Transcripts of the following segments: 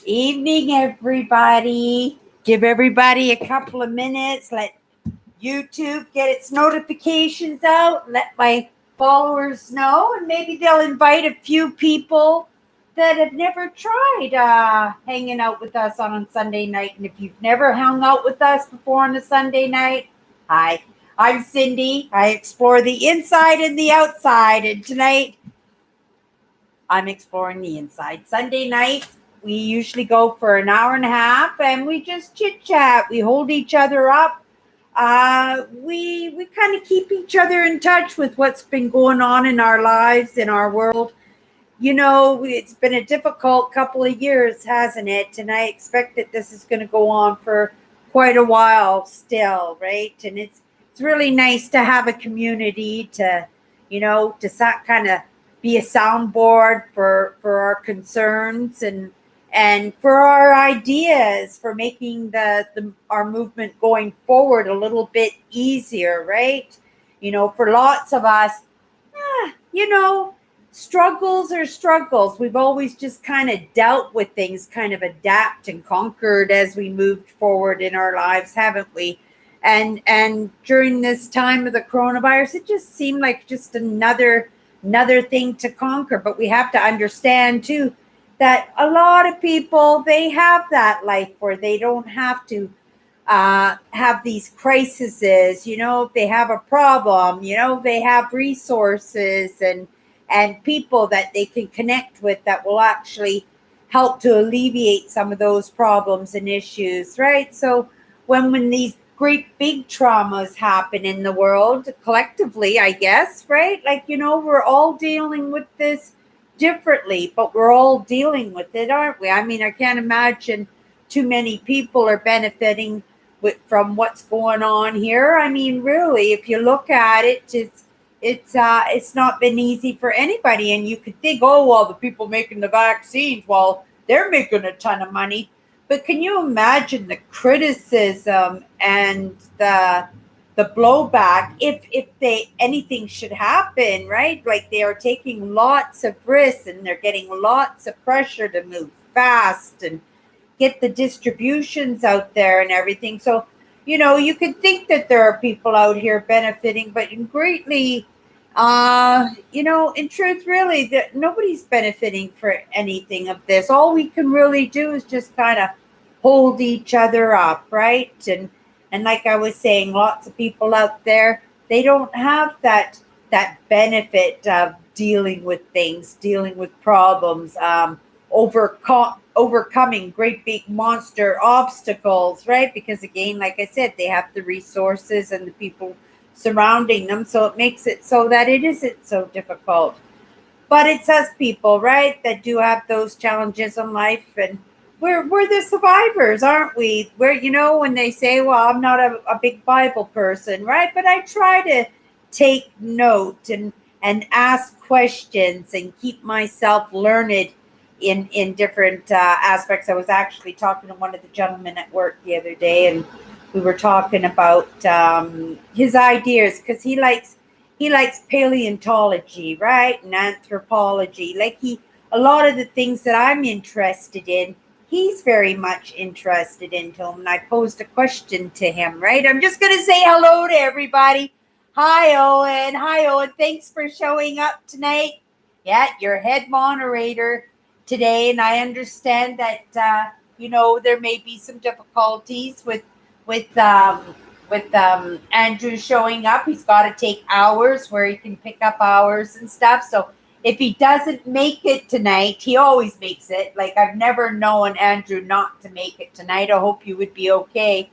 Evening, everybody. Give everybody a couple of minutes. Let YouTube get its notifications out. Let my followers know, and maybe they'll invite a few people that have never tried hanging out with us on a Sunday night. And if you've never hung out with us before on a Sunday night, hi, I'm Cindy. I explore the inside and the outside. And tonight, I'm exploring the inside. Sunday nights, we usually go for an hour and a half and we just chit chat. We hold each other up. We kind of keep each other in touch with what's been going on in our lives, in our world. You know, it's been a difficult couple of years, hasn't it? And I expect that this is going to go on for quite a while still, right? And it's really nice to have a community to, to kind of be a soundboard for our concerns and for our ideas for making our movement going forward a little bit easier, right? For lots of us, struggles are struggles. We've always just kind of dealt with things, kind of adapt and conquered as we moved forward in our lives, haven't we? And during this time of the coronavirus, it just seemed like just another thing to conquer. But we have to understand too that a lot of people, they have that life where they don't have to have these crises. If they have a problem, they have resources and people that they can connect with that will actually help to alleviate some of those problems and issues, right? So when these great big traumas happen in the world collectively, I guess, right? We're all dealing with this differently, but we're all dealing with it, aren't we? I mean, I can't imagine too many people are benefiting from what's going on here. I mean, really, if you look at it, it's not been easy for anybody. And you could think, oh, well, the people making the vaccines, well, they're making a ton of money. But can you imagine the criticism and the blowback if anything should happen, right? Like they are taking lots of risks and they're getting lots of pressure to move fast and get the distributions out there and everything. So, you could think that there are people out here benefiting, but greatly, in truth, really, that nobody's benefiting for anything of this. All we can really do is just kind of hold each other up, right? And like I was saying, lots of people out there, they don't have that benefit of dealing with things, dealing with problems, overcoming great big monster obstacles, right? Because again, like I said, they have the resources and the people surrounding them, so it makes it so that it isn't so difficult. But it's us people, right, that do have those challenges in life, and we're the survivors, aren't we? When they say, well, I'm not a big Bible person, right? But I try to take note and ask questions and keep myself learned in different aspects. I was actually talking to one of the gentlemen at work the other day, and we were talking about his ideas because he likes paleontology, right, and anthropology. A lot of the things that I'm interested in, he's very much interested into him. And I posed a question to him, right? I'm just going to say hello to everybody. Hi, Owen. Hi, Owen. Thanks for showing up tonight. Yeah, your head moderator today. And I understand that, there may be some difficulties with Andrew showing up. He's got to take hours where he can pick up hours and stuff. So if he doesn't make it tonight, he always makes it. Like, I've never known Andrew not to make it tonight. I hope you would be okay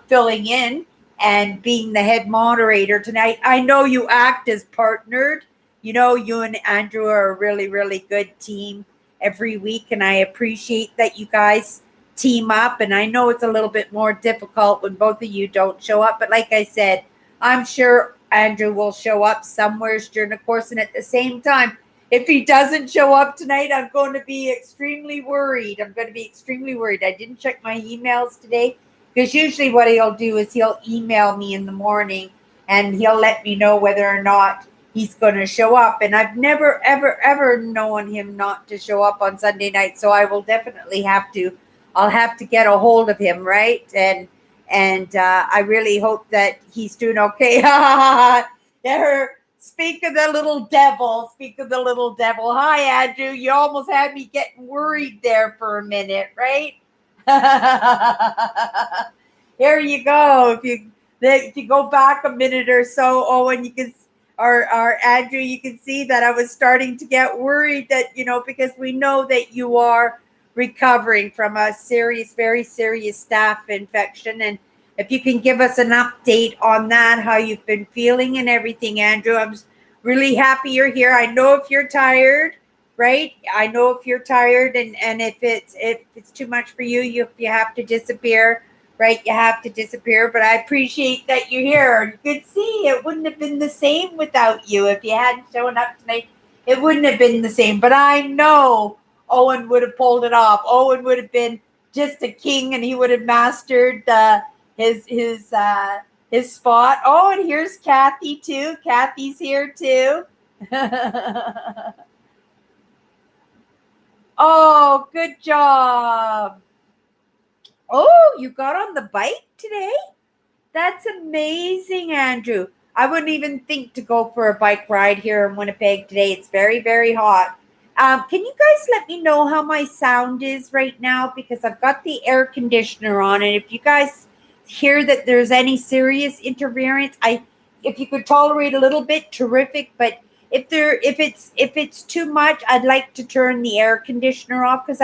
filling in and being the head moderator tonight. I know you act as partnered. You and Andrew are a really, really good team every week, and I appreciate that you guys team up. And I know it's a little bit more difficult when both of you don't show up, but like I said, I'm sure Andrew will show up somewhere during the course. And at the same time, if he doesn't show up tonight, I'm going to be extremely worried. I didn't check my emails today because usually what he'll do is he'll email me in the morning and he'll let me know whether or not he's going to show up. And I've never, ever, ever known him not to show up on Sunday night. So I will definitely I'll have to get a hold of him, right? And I really hope that he's doing okay. Speak of the little devil. Speak of the little devil. Hi, Andrew. You almost had me getting worried there for a minute, right? Here you go. If you go back a minute or so, Owen, you can, or Andrew, you can see that I was starting to get worried that, because we know that you are recovering from a serious, very serious staph infection. And if you can give us an update on that, how you've been feeling and everything, Andrew, I'm really happy you're here. I know if you're tired, right? I know if you're tired, and if it's too much for you, you have to disappear, right? You have to disappear. But I appreciate that you're here. You could see it wouldn't have been the same without you. If you hadn't shown up tonight, it wouldn't have been the same. But I know Owen would have pulled it off. Owen would have been just a king, and he would have mastered his spot. Oh, and here's Kathy too. Kathy's here too. Oh, good job. Oh, you got on the bike today? That's amazing, Andrew. I wouldn't even think to go for a bike ride here in Winnipeg today. It's very, very hot. Can you guys let me know how my sound is right now? Because I've got the air conditioner on, and if you guys hear that there's any serious interference, if you could tolerate a little bit, terrific. But if it's too much, I'd like to turn the air conditioner off because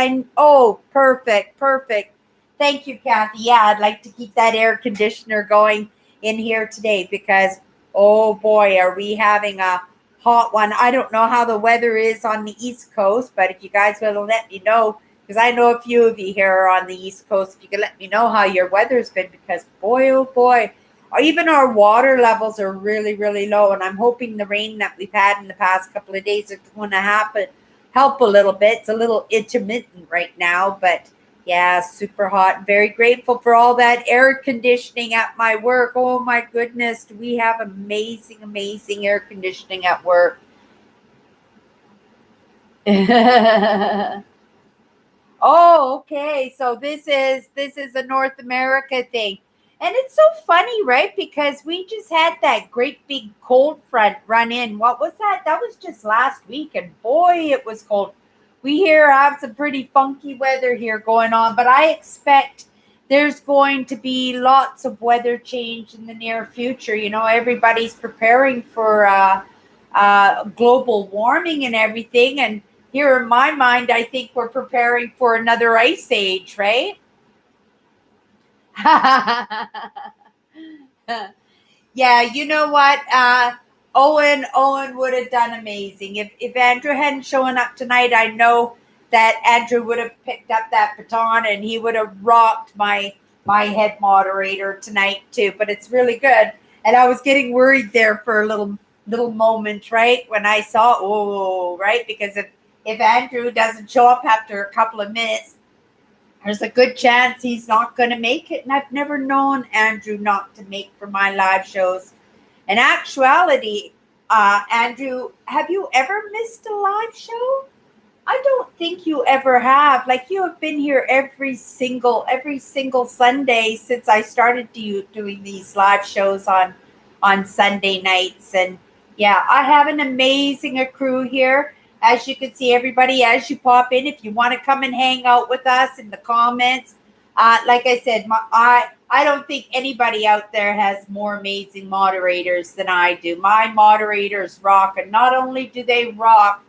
perfect. Thank you, Kathy. Yeah, I'd like to keep that air conditioner going in here today because, oh boy, are we having a hot one. I don't know how the weather is on the East Coast, but if you guys will let me know, because I know a few of you here are on the East Coast, if you could let me know how your weather's been, because boy, oh boy, even our water levels are really, really low, and I'm hoping the rain that we've had in the past couple of days is going to help a little bit. It's a little intermittent right now, but yeah, super hot. Very grateful for all that air conditioning at my work. Oh my goodness, we have amazing, amazing air conditioning at work. Oh, okay. So this is a North America thing. And it's so funny, right? Because we just had that great big cold front run in. What was that? That was just last week, and boy, it was cold. We here have some pretty funky weather here going on, but I expect there's going to be lots of weather change in the near future. Everybody's preparing for global warming and everything. And here in my mind, I think we're preparing for another ice age, right? Yeah, you know what? Owen would have done amazing. If Andrew hadn't shown up tonight, I know that Andrew would have picked up that baton and he would have rocked my head moderator tonight too. But it's really good. And I was getting worried there for a little moment, right? When I saw, right? Because if Andrew doesn't show up after a couple of minutes, there's a good chance he's not going to make it. And I've never known Andrew not to make for my live shows. In actuality, Andrew, have you ever missed a live show? I don't think you ever have. Like, you have been here every single Sunday since I started doing these live shows on Sunday nights. And yeah, I have an amazing crew here. As you can see, everybody, as you pop in, if you want to come and hang out with us in the comments, like I said, I don't think anybody out there has more amazing moderators than I do. My moderators rock, and not only do they rock,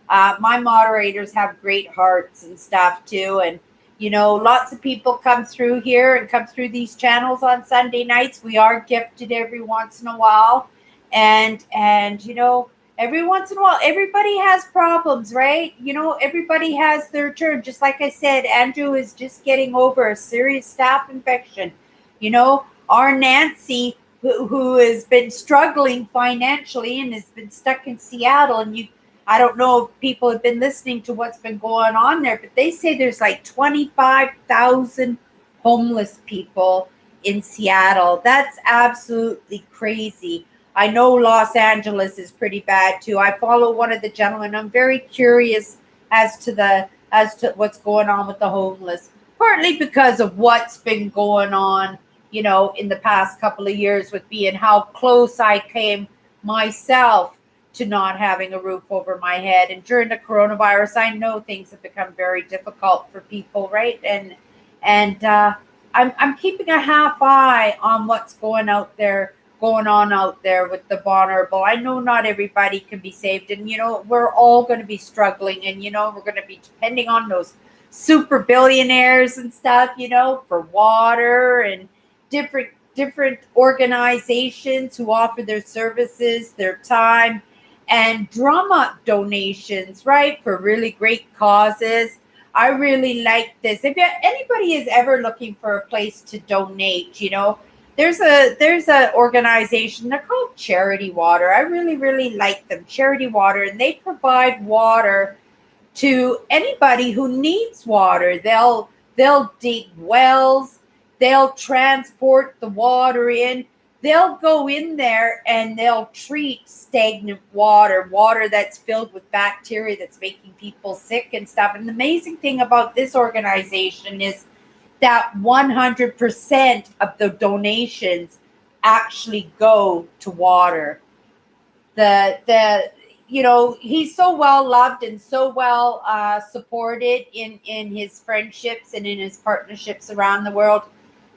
my moderators have great hearts and stuff too. And lots of people come through here and come through these channels on Sunday nights. We are gifted every once in a while, and every once in a while, everybody has problems, right? Everybody has their turn. Just like I said, Andrew is just getting over a serious staph infection. Our Nancy, who has been struggling financially and has been stuck in Seattle, and I don't know if people have been listening to what's been going on there, but they say there's like 25,000 homeless people in Seattle. That's absolutely crazy. I know Los Angeles is pretty bad too. I follow one of the gentlemen. I'm very curious as to what's going on with the homeless, partly because of what's been going on, in the past couple of years with me and how close I came myself to not having a roof over my head. And during the coronavirus, I know things have become very difficult for people, right? And I'm keeping a half eye on what's going on out there with the vulnerable. I know not everybody can be saved, and we're all going to be struggling, and we're going to be depending on those super billionaires and stuff, for water and different organizations who offer their services, their time, and drum up donations, right, for really great causes. I really like this. If anybody is ever looking for a place to donate, there's a organization. They're called Charity Water. I really like them, Charity Water, and they provide water to anybody who needs water. They'll dig wells. They'll transport the water in. They'll go in there and they'll treat stagnant water that's filled with bacteria that's making people sick and stuff. And the amazing thing about this organization is that 100% of the donations actually go to water. He's so well loved and so well supported in his friendships and in his partnerships around the world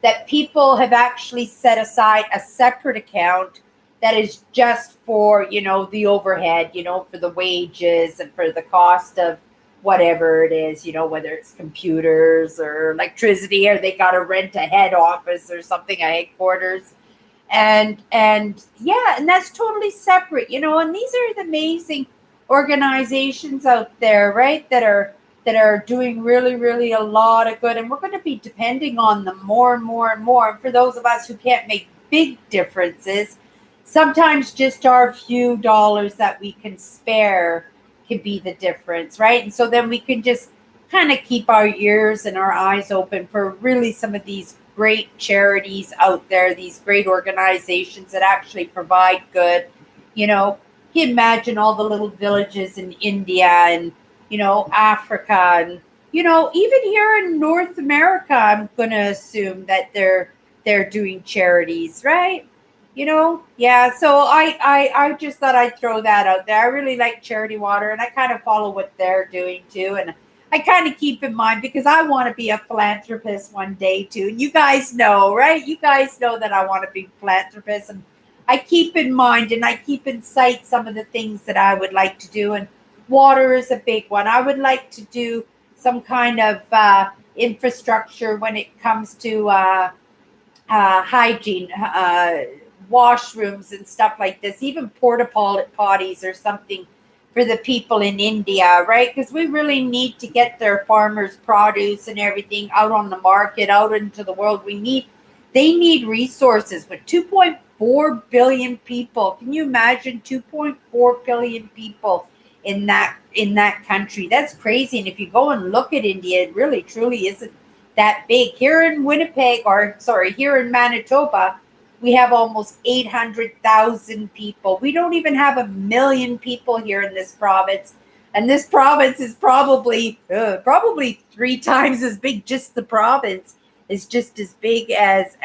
that people have actually set aside a separate account that is just for, the overhead, for the wages and for the cost of whatever it is, whether it's computers or electricity, or they got to rent a head office or something, a headquarters. And yeah, and that's totally separate, and these are the amazing organizations out there, right, that are doing really a lot of good, and we're going to be depending on them more and more and more. And for those of us who can't make big differences, sometimes just our few dollars that we can spare can be the difference, right? And so then we can just kind of keep our ears and our eyes open for really some of these great charities out there, these great organizations that actually provide good. You imagine all the little villages in India and Africa, and even here in North America, I'm going to assume that they're doing charities, right? Yeah. So I just thought I'd throw that out there. I really like Charity Water, and I kind of follow what they're doing too, and I kind of keep in mind because I want to be a philanthropist one day too. And you guys know, right? You guys know that I want to be a philanthropist, and I keep in mind and I keep in sight some of the things that I would like to do, and water is a big one. I would like to do some kind of infrastructure when it comes to hygiene, washrooms and stuff like this, even porta potties or something for the people in India, right? Because we really need to get their farmers' produce and everything out on the market, out into the world. They need resources with 2.4 billion people. Can you imagine 2.4 billion people in that country? That's crazy. And if you go and look at India, it really truly isn't that big. Here in here in Manitoba, we have almost 800,000 people. We don't even have 1 million people here in this province. And this province is probably 3 times as big. Just the province is just as big as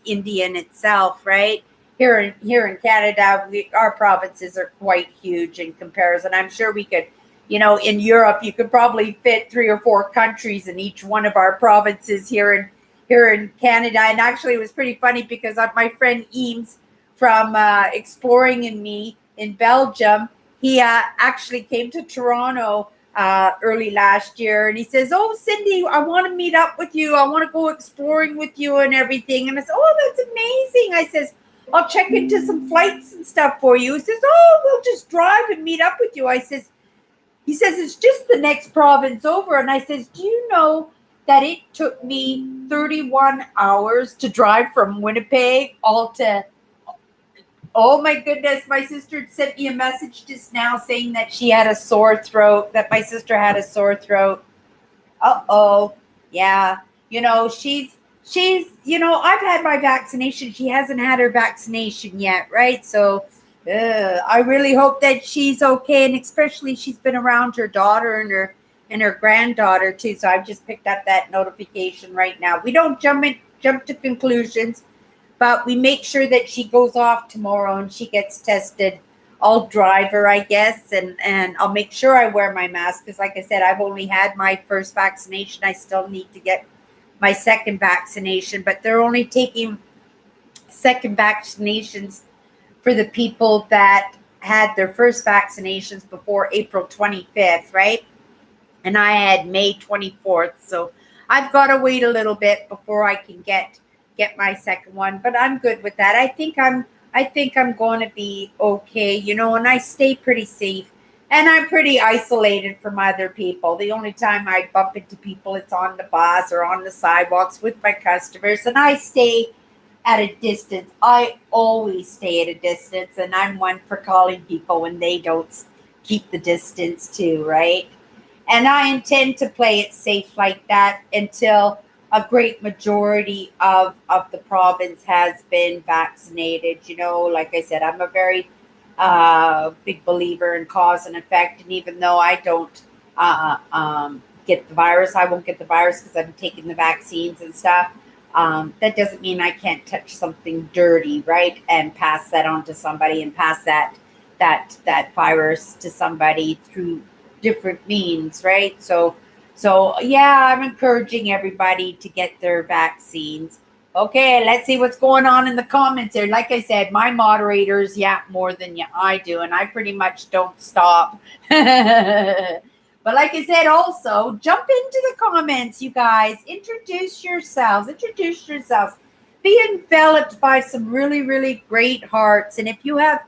India in itself, right? Here in Canada, our provinces are quite huge in comparison. I'm sure we could, in Europe, you could probably fit 3 or 4 countries in each one of our provinces here in Canada. And actually, it was pretty funny because my friend Eames from Exploring in Me in Belgium, he actually came to Toronto early last year, and he says, "Oh, Cindy, I want to meet up with you. I want to go exploring with you and everything." And I said, "Oh, that's amazing." I says, "I'll check into some flights and stuff for you." He says, "Oh, we'll just drive and meet up with you." He says, "It's just the next province over." And I says, "Do you know that it took me 31 hours to drive from Winnipeg oh my goodness, my sister sent me a message just now saying that she had a sore throat, that my sister had a sore throat. Uh-oh. Yeah. She's, I've had my vaccination. She hasn't had her vaccination yet, right? So I really hope that she's okay, and especially she's been around her daughter and her granddaughter too. So I've just picked up that notification right now. We don't jump to conclusions, but we make sure that she goes off tomorrow and she gets tested. I'll drive her, I guess, and I'll make sure I wear my mask because, like I said, I've only had my first vaccination. I still need to get my second vaccination, but they're only taking second vaccinations for the people that had their first vaccinations before April 25th, right? And I had May 24th. So I've got to wait a little bit before I can get my second one, but I'm good with that. I think I'm going to be okay, and I stay pretty safe. And I'm pretty isolated from other people. The only time I bump into people, it's on the bus or on the sidewalks with my customers, and I stay at a distance. I always stay at a distance, and I'm one for calling people when they don't keep the distance too, right? And I intend to play it safe like that until a great majority of the province has been vaccinated. Like I said, I'm a very big believer in cause and effect. And even though I don't get the virus, I won't get the virus because I'm taking the vaccines and stuff. That doesn't mean I can't touch something dirty, right? And pass that on to somebody and pass that virus to somebody through different means, right? So yeah, I'm encouraging everybody to get their vaccines. Okay, let's see what's going on in the comments here. Like I said, my moderators yap more than I do, and I pretty much don't stop. But like I said, also jump into the comments, you guys. Introduce yourselves. Introduce yourselves. Be enveloped by some really, really great hearts. And if you have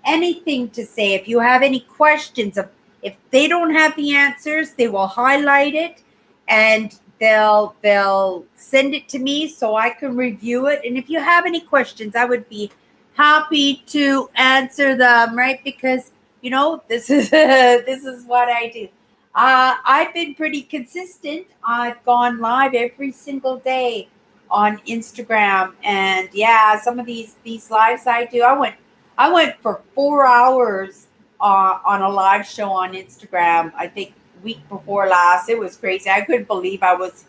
anything to say, if you have any questions, if they don't have the answers, they will highlight it and they'll send it to me so I can review it. And if you have any questions, I would be happy to answer them, right? Because this is this is what I do. I've been pretty consistent. I've gone live every single day on Instagram, and yeah, some of these lives I do. I went for 4 hours on a live show on Instagram. I think week before last. It was crazy. I couldn't believe I was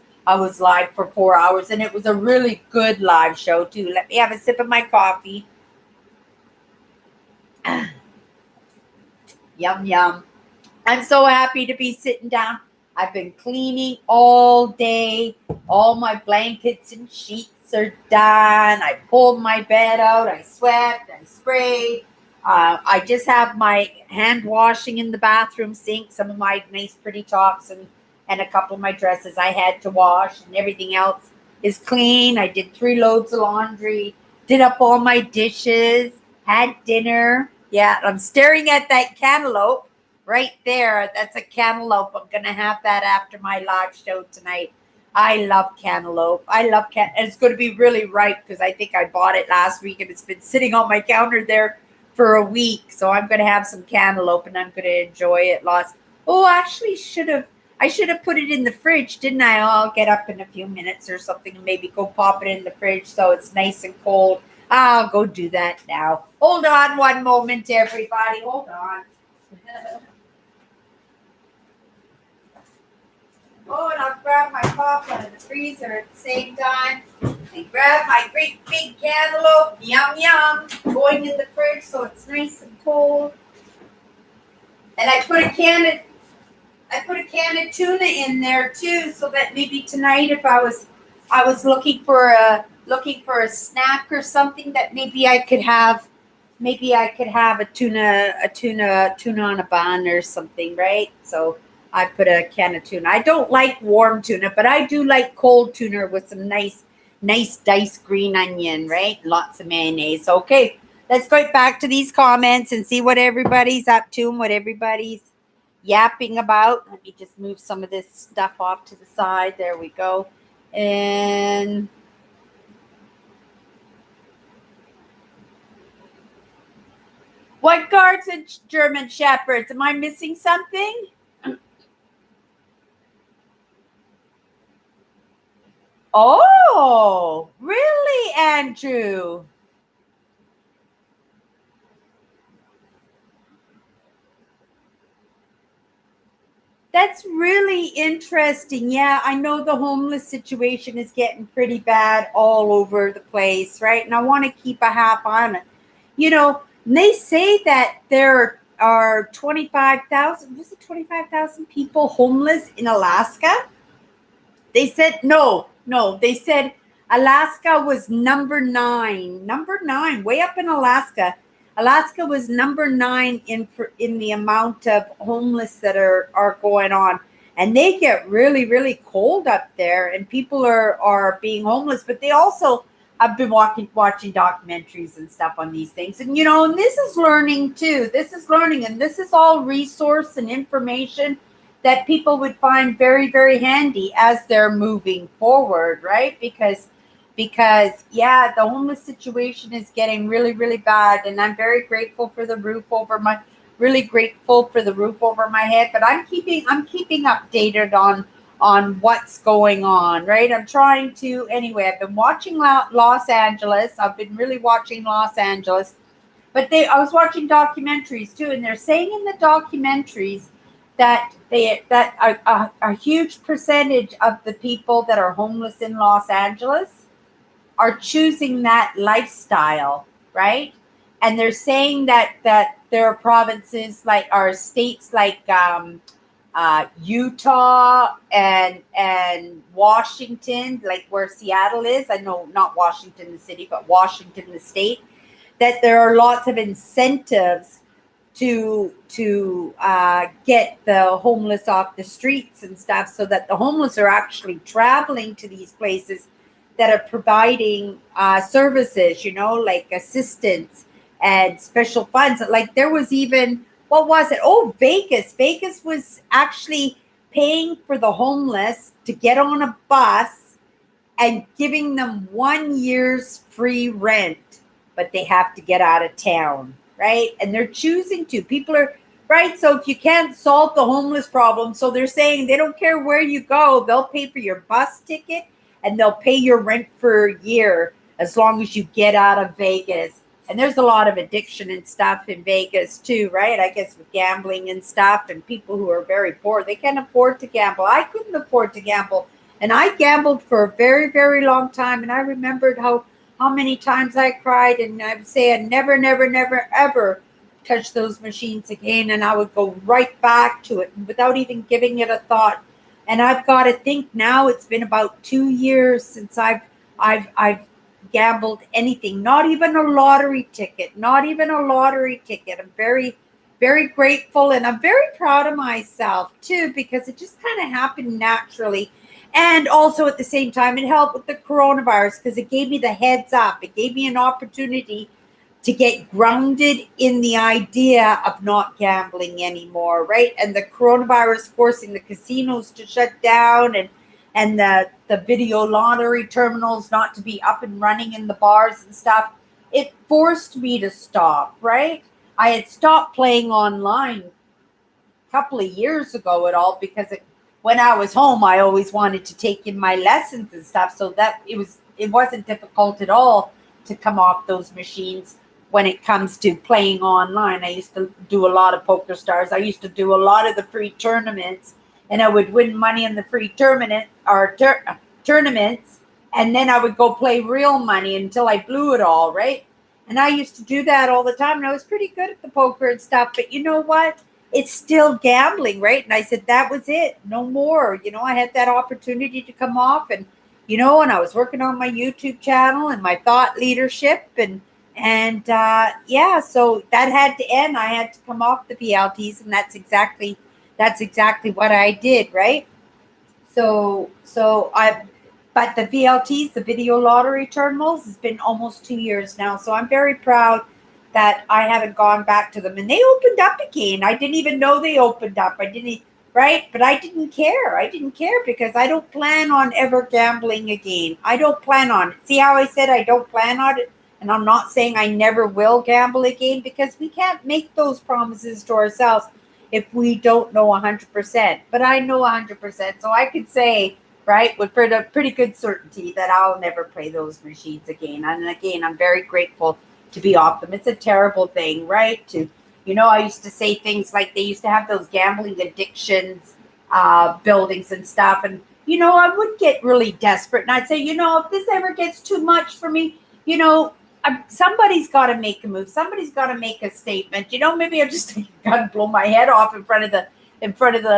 live for 4 hours, and it was a really good live show too. Let me have a sip of my coffee. Yum yum. I'm so happy to be sitting down. I've been cleaning all day. All my blankets and sheets are done. I pulled my bed out. I swept. I sprayed. I just have my hand washing in the bathroom sink. Some of my nice pretty tops and a couple of my dresses I had to wash, and everything else is clean. I did 3 loads of laundry. Did up all my dishes. Had dinner. Yeah, I'm staring at that cantaloupe right there. That's a cantaloupe. I'm going to have that after my live show tonight. I love cantaloupe. I love and it's going to be really ripe because I think I bought it last week and it's been sitting on my counter there for a week. So I'm going to have some cantaloupe and I'm going to enjoy it lots. Oh, actually I should have put it in the fridge, didn't I? I'll get up in a few minutes or something and maybe go pop it in the fridge so it's nice and cold. I'll go do that now. Hold on one moment, everybody. Hold on. Oh, and I'll grab my pop out of the freezer at the same time. And grab my great big cantaloupe. Yum, yum. Going in the fridge so it's nice and cold. And I put a can of tuna in there too, so that maybe tonight, if I was looking for a snack or something, that maybe I could have a tuna on a bun or something, right? So I put a can of tuna. I don't like warm tuna, but I do like cold tuna with some nice diced green onion, right? Lots of mayonnaise. Okay, let's go back to these comments and see what everybody's up to and what everybody's yapping about. Let me just move some of this stuff off to the side. There we go. And what guards and German Shepherds? Am I missing something? Oh, really, Andrew? That's really interesting. Yeah, I know the homeless situation is getting pretty bad all over the place, right? And I want to keep a half on it. And they say that there are 25,000, was it 25,000 people homeless in Alaska? They said no. They said Alaska was number nine, way up in Alaska. Alaska was number nine in the amount of homeless that are going on, and they get really really cold up there, and people are being homeless. But they also have been watching documentaries and stuff on these things, and and this is learning too. This is learning, and this is all resource and information that people would find very very handy as they're moving forward, right? Because yeah, the homeless situation is getting really really bad, and I'm very grateful for the roof over my really grateful for the roof over my head. But I'm keeping updated on what's going on, right? I'm trying to anyway. I've been watching Los Angeles. I've been really watching Los Angeles, but I was watching documentaries too, and they're saying in the documentaries that a huge percentage of the people that are homeless in Los Angeles are choosing that lifestyle, right? And they're saying that there are provinces like or states like Utah and Washington, like where Seattle is. I know not Washington the city, but Washington the state. That there are lots of incentives to get the homeless off the streets and stuff, so that the homeless are actually traveling to these places that are providing services, like assistance and special funds. Like there was even, what was it? Oh, Vegas was actually paying for the homeless to get on a bus and giving them 1 year's free rent, but they have to get out of town, right? And they're choosing to. People are, right? So if you can't solve the homeless problem, so they're saying they don't care where you go, they'll pay for your bus ticket and they'll pay your rent for a year as long as you get out of Vegas. And there's a lot of addiction and stuff in Vegas too, right? I guess with gambling and stuff, and people who are very poor, they can't afford to gamble. I couldn't afford to gamble. And I gambled for a very, very long time. And I remembered how many times I cried, and I would say I'd never, never, never, ever touch those machines again. And I would go right back to it without even giving it a thought. And I've got to think now it's been about 2 years since I've gambled anything, not even a lottery ticket, not even a lottery ticket. I'm very, very grateful, and I'm very proud of myself too, because it just kind of happened naturally. And also at the same time, it helped with the coronavirus because it gave me the heads up. It gave me an opportunity to get grounded in the idea of not gambling anymore, right? And the coronavirus forcing the casinos to shut down, and the video lottery terminals not to be up and running in the bars and stuff. It forced me to stop, right? I had stopped playing online a couple of years ago at all because when I was home, I always wanted to take in my lessons and stuff. So that it wasn't difficult at all to come off those machines when it comes to playing online. I used to do a lot of Poker Stars. I used to do a lot of the free tournaments, and I would win money in the free tournaments, and then I would go play real money until I blew it all, right? And I used to do that all the time, and I was pretty good at the poker and stuff. But you know what? It's still gambling, right? And I said, that was it. No more. I had that opportunity to come off, and and I was working on my YouTube channel and my thought leadership, and yeah, so that had to end. I had to come off the PLTs, and that's exactly what I did, right? But the VLTs, the video lottery terminals, has been almost 2 years now. So I'm very proud that I haven't gone back to them. And they opened up again. I didn't even know they opened up. Right? But I didn't care. I didn't care because I don't plan on ever gambling again. I don't plan on it. See how I said I don't plan on it? And I'm not saying I never will gamble again, because we can't make those promises to ourselves if we don't know 100%. But I know 100%. So I could say, right, with pretty good certainty that I'll never play those machines again. And again, I'm very grateful to be off them. It's a terrible thing, right? I used to say things like they used to have those gambling addictions buildings and stuff. And, I would get really desperate and I'd say, if this ever gets too much for me, somebody's got to make a move. Somebody's got to make a statement. Maybe I'll just take a gun, blow my head off in front of the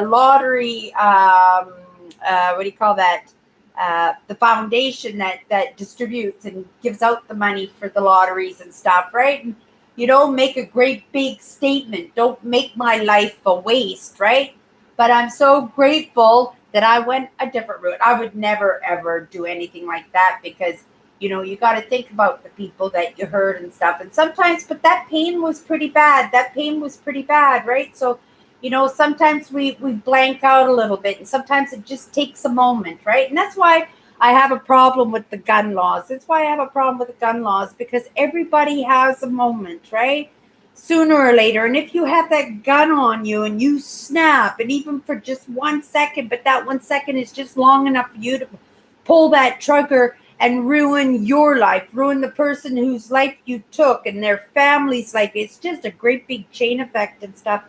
lottery. What do you call that? The foundation that distributes and gives out the money for the lotteries and stuff, right? And, make a great big statement. Don't make my life a waste, right? But I'm so grateful that I went a different route. I would never, ever do anything like that because, you got to think about the people that you hurt and stuff. And sometimes, but that pain was pretty bad. Right? So, sometimes we blank out a little bit and sometimes it just takes a moment, right? And that's why I have a problem with the gun laws. Because everybody has a moment, right? Sooner or later. And if you have that gun on you and you snap, and even for just 1 second, but that 1 second is just long enough for you to pull that trigger and ruin your life, ruin the person whose life you took and their family's life. It's just a great big chain effect and stuff.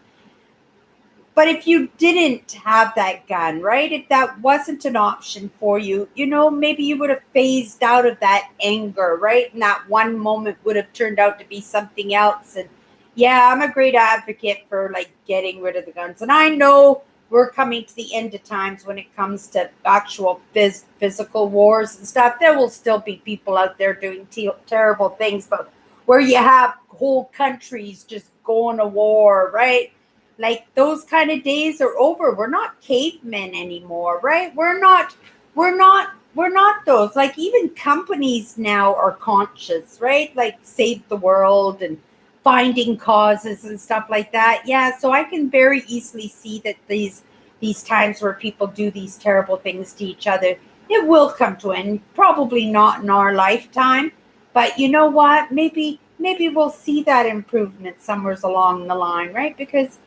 But if you didn't have that gun, right, if that wasn't an option for you, maybe you would have phased out of that anger, right? And that one moment would have turned out to be something else. And yeah, I'm a great advocate for getting rid of the guns. And I know we're coming to the end of times when it comes to actual physical wars and stuff. There will still be people out there doing terrible things, but where you have whole countries just going to war, right? Those kind of days are over. We're not cavemen anymore, right? We're not those. Even companies now are conscious, right? Save the world and finding causes and stuff like that. Yeah, so I can very easily see that these times where people do these terrible things to each other, it will come to an end. Probably not in our lifetime, but you know what? Maybe we'll see that improvement somewhere along the line, right? Because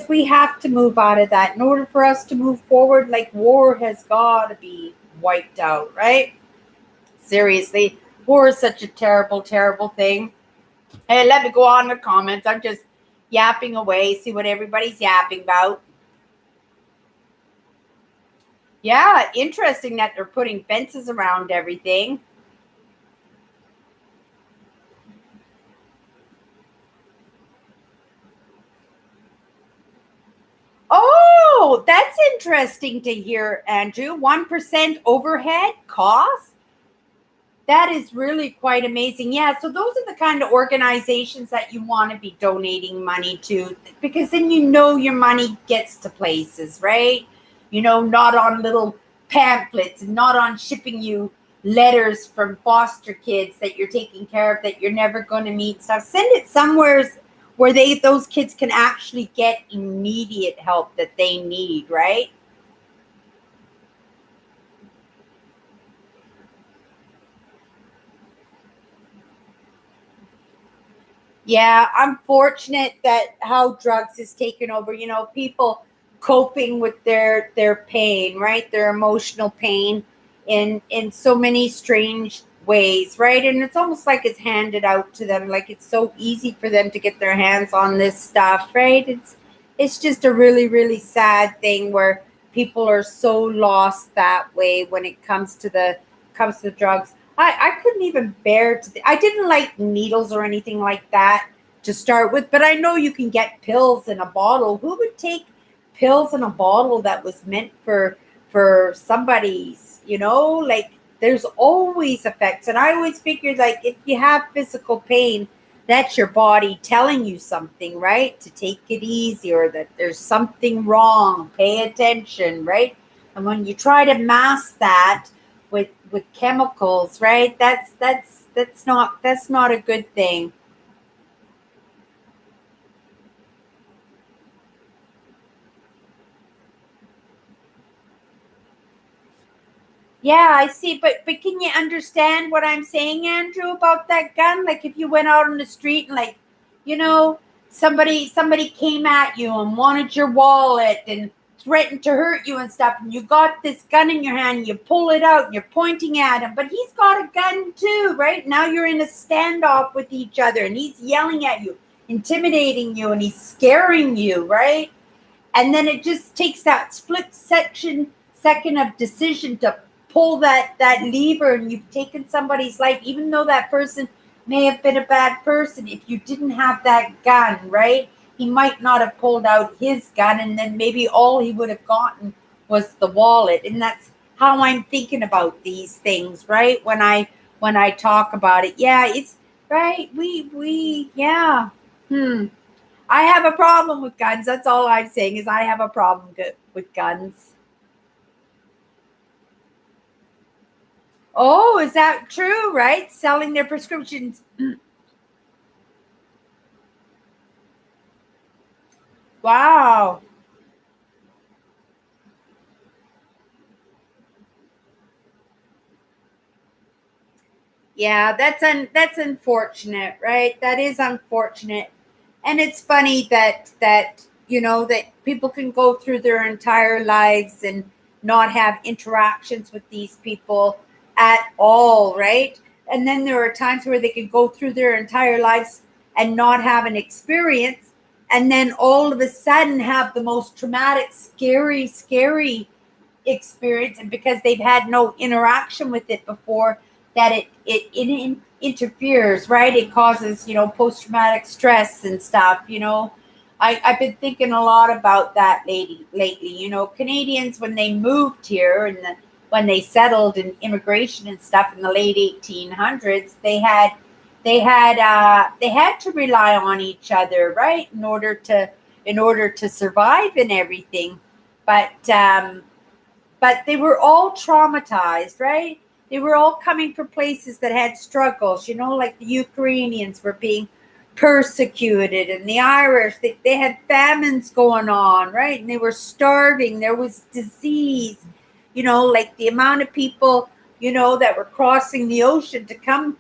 we have to move out of that in order for us to move forward. War has got to be wiped out, right? Seriously, war is such a terrible, terrible thing. Hey, let me go on in the comments. I'm just yapping away, see what everybody's yapping about. Yeah, interesting that they're putting fences around everything. Oh, that's interesting to hear, Andrew. 1% overhead cost? That is really quite amazing. Yeah, so those are the kind of organizations that you want to be donating money to, because then your money gets to places, right? Not on little pamphlets and not on shipping you letters from foster kids that you're taking care of that you're never going to meet stuff. Send it somewhere where those kids can actually get immediate help that they need, right? Yeah, I'm fortunate that how drugs is taken over. People coping with their pain, right? Their emotional pain in so many strange ways, right? And it's almost like it's handed out to them, like it's so easy for them to get their hands on this stuff, right? It's just a really, really sad thing where people are so lost that way when it comes to the drugs. I couldn't even bear I didn't like needles or anything like that to start with, but I know you can get pills in a bottle. Who would take pills in a bottle that was meant for somebody's, there's always effects. And I always figured if you have physical pain, that's your body telling you something, right? To take it easy or that there's something wrong. Pay attention, right? And when you try to mask that with chemicals, right? That's not a good thing. Yeah, I see, but can you understand what I'm saying, Andrew, about that gun? If you went out on the street and you know, somebody came at you and wanted your wallet and threatened to hurt you and stuff, and you got this gun in your hand, and you pull it out and you're pointing at him, but he's got a gun too, right? Now you're in a standoff with each other and he's yelling at you, intimidating you, and he's scaring you, right? and then it just takes that second of decision to pull that lever, and you've taken somebody's life, even though that person may have been a bad person. If you didn't have that gun, right, he might not have pulled out his gun, and then maybe all he would have gotten was the wallet. And that's how I'm thinking about these things, right? When I talk about it. Yeah, it's right. We yeah. I have a problem with guns. That's all I'm saying is I have a problem with guns. Oh, is that true, right? Selling their prescriptions. Wow. Yeah, that's unfortunate, right? That is unfortunate. And it's funny that people can go through their entire lives and not have interactions with these people at all, right? And then there are times where they can go through their entire lives and not have an experience, and then all of a sudden have the most traumatic, scary experience, and because they've had no interaction with it before, that it interferes, right? It causes post-traumatic stress and stuff. I've been thinking a lot about that lately. Canadians, when they moved here and when they settled in immigration and stuff in the late 1800s, they had to rely on each other, right, in order to survive and everything. But they were all traumatized, right? They were all coming from places that had struggles, like the Ukrainians were being persecuted, and the Irish, they had famines going on, right? And they were starving. There was disease, like the amount of people, that were crossing the ocean to come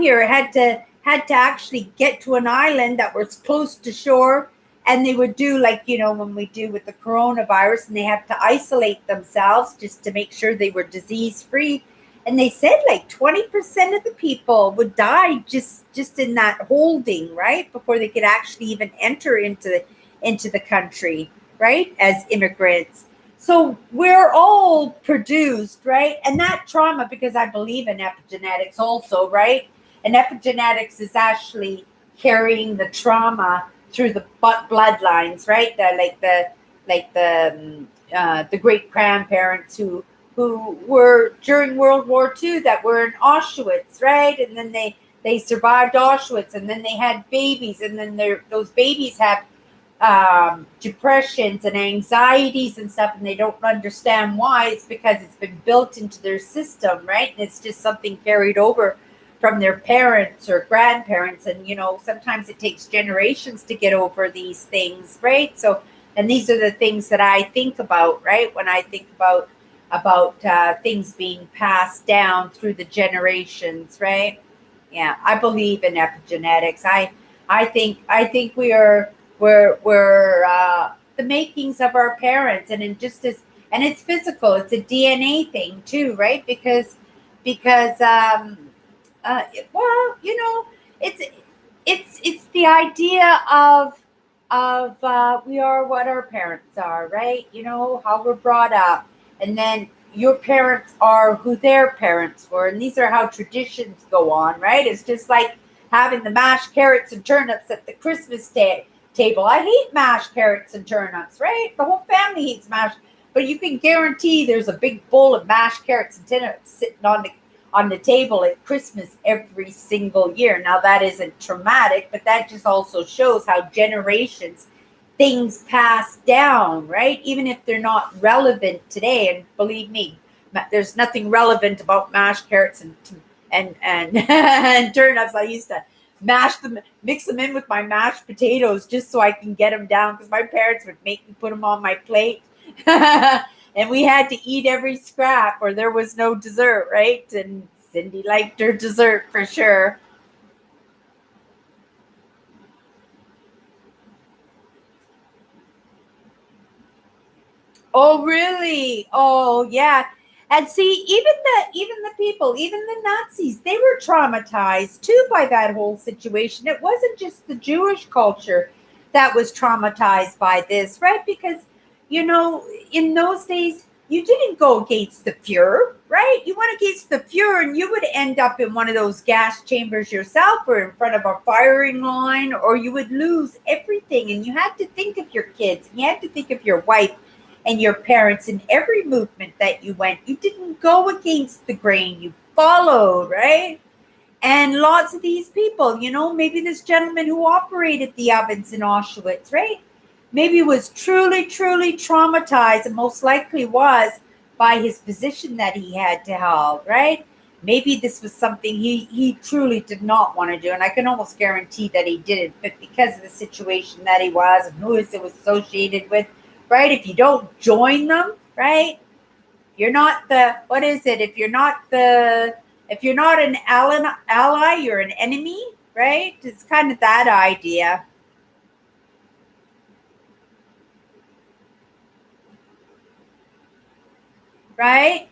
here had to actually get to an island that was close to shore, and they would do like when we do with the coronavirus, and they have to isolate themselves just to make sure they were disease free. And they said like 20% of the people would die just in that holding, right, before they could actually even enter into the country, right, as immigrants. So we're all produced, right, and that trauma, because I believe in epigenetics also, right, and epigenetics is actually carrying the trauma through the bloodlines, right? The great grandparents who were during World War II, that were in Auschwitz, right? And then they survived Auschwitz, and then they had babies, and then those babies have depressions and anxieties and stuff, and they don't understand why. It's because it's been built into their system, right? And it's just something carried over from their parents or grandparents, and sometimes it takes generations to get over these things, right? So, and these are the things that I think about, right, when I think about things being passed down through the generations, right? Yeah, I believe in epigenetics. I think we're the makings of our parents, and and it's physical. It's a DNA thing too, right? Because well, it's the idea of we are what our parents are, right? How we're brought up, and then your parents are who their parents were, and these are how traditions go on, right? It's just like having the mashed carrots and turnips at the Christmas table. I hate mashed carrots and turnips, right? The whole family hates mashed, but you can guarantee there's a big bowl of mashed carrots and turnips sitting on the table at Christmas every single year. Now that isn't traumatic, but that just also shows how generations things pass down, right? Even if they're not relevant today. And believe me, there's nothing relevant about mashed carrots and and turnips. I used to mix them in with my mashed potatoes just so I can get them down, because my parents would make me put them on my plate. And we had to eat every scrap or there was no dessert, right? And Cindy liked her dessert for sure. Oh, really? Oh, yeah. And see, even the people, even the Nazis, they were traumatized too by that whole situation. It wasn't just the Jewish culture that was traumatized by this, right? Because in those days, you didn't go against the Fuhrer, right? You went against the Fuhrer and you would end up in one of those gas chambers yourself or in front of a firing line, or you would lose everything. And you had to think of your kids, and you had to think of your wife and your parents in every movement that you went. You didn't go against the grain, you followed, right? And lots of these people, maybe this gentleman who operated the ovens in Auschwitz, right? Maybe was truly, truly traumatized, and most likely was, by his position that he had to hold, right? Maybe this was something he truly did not want to do. And I can almost guarantee that he didn't, but because of the situation that he was and who it was associated with, right? If you don't join them, right? You're not the, what is it? If you're not an ally, you're an enemy, right? It's kind of that idea, right?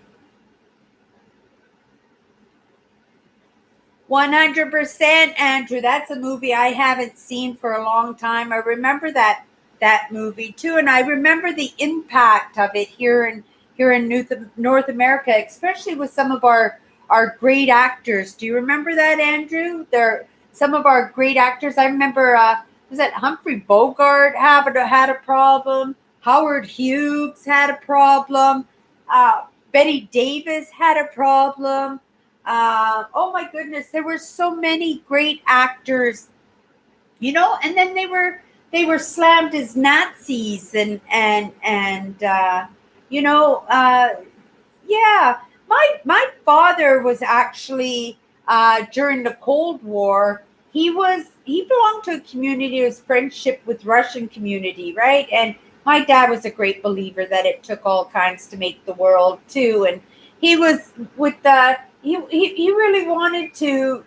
100%, Andrew. That's a movie I haven't seen for a long time. I remember that movie too, and I remember the impact of it here in North America, especially with some of our great actors. Do you remember that, Andrew? There some of our great actors. I remember was that Humphrey Bogart had a problem. Howard Hughes had a problem. Betty Davis had a problem. Oh my goodness, there were so many great actors, and then they were slammed as Nazis and you know, uh, yeah. My father was actually during the Cold War. He belonged to a community. It was friendship with Russian community, right? And my dad was a great believer that it took all kinds to make the world too. And he was with the he really wanted to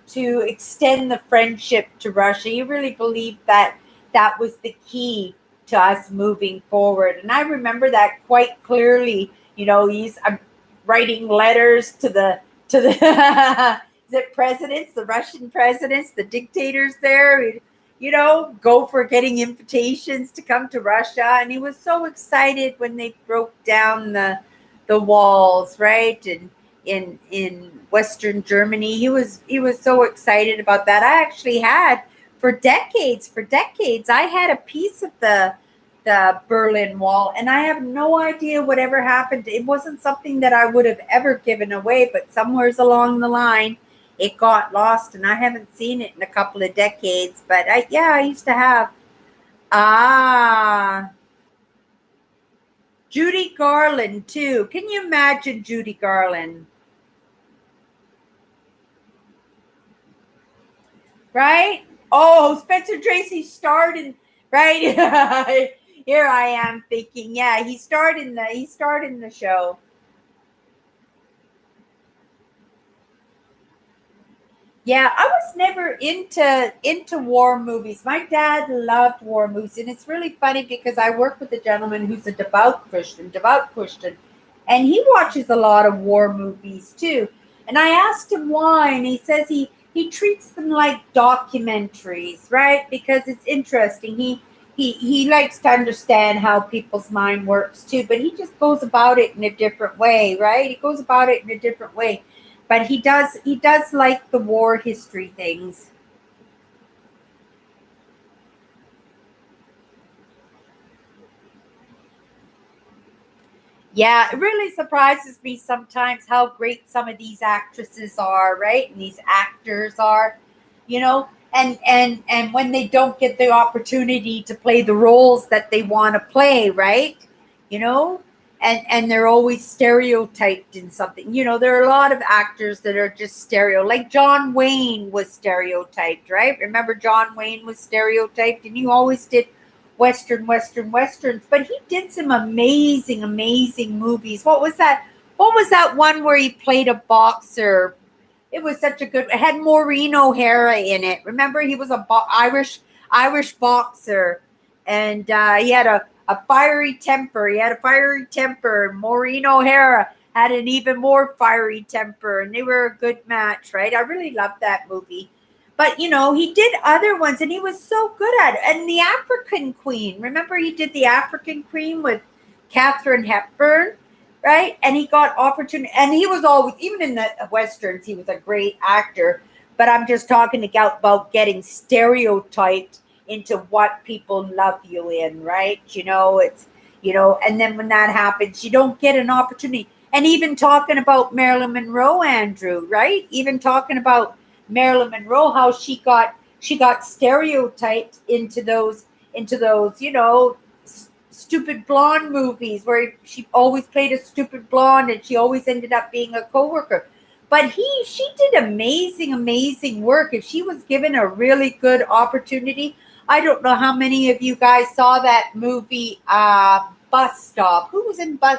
extend the friendship to Russia. He really believed that that was the key to us moving forward. And I remember that quite clearly. He's writing letters to the the presidents, the Russian presidents, the dictators there. Go for getting invitations to come to Russia, and he was so excited when they broke down the walls, right? And in Western Germany, he was so excited about that. I actually had for decades, I had a piece of the Berlin Wall, and I have no idea whatever happened. It wasn't something that I would have ever given away, but somewheres along the line, it got lost, and I haven't seen it in a couple of decades. But I used to have. Ah, Judy Garland too. Can you imagine Judy Garland? Right? Oh, Spencer Tracy starred in, right. Here I am thinking, yeah, he starred in the show. Yeah, I was never into war movies. My dad loved war movies, and it's really funny because I work with a gentleman who's a devout Christian, and he watches a lot of war movies too. And I asked him why, and he says he treats them like documentaries, right? Because it's interesting. He likes to understand how people's mind works too, but he just goes about it in a different way, right? He goes about it in a different way, but he does like the war history things. Yeah, it really surprises me sometimes how great some of these actresses are, right? And these actors are, and when they don't get the opportunity to play the roles that they want to play, right? You know, and they're always stereotyped in something. There are a lot of actors that are just like John Wayne was stereotyped, right? Remember John Wayne was stereotyped, and he always did westerns, but he did some amazing, amazing movies. What was that one where he played a boxer? It was such a good. It had Maureen O'Hara in it. Remember, he was a Irish boxer, and he had a fiery temper. He had a fiery temper. Maureen O'Hara had an even more fiery temper, and they were a good match, right? I really loved that movie. But he did other ones, and he was so good at it. And the African Queen. Remember, he did the African Queen Katharine Hepburn, right? And he got opportunity, and he was always, even in the westerns, he was a great actor. But I'm just talking about getting stereotyped into what people love you in, right? And then when that happens, you don't get an opportunity. And even talking about Marilyn Monroe, Andrew, right? Even talking about Marilyn Monroe, how she got stereotyped into those stupid blonde movies where she always played a stupid blonde and she always ended up being a coworker. But she did amazing work. If she was given a really good opportunity, I don't know how many of you guys saw that movie, Bus Stop. Who was in Bus?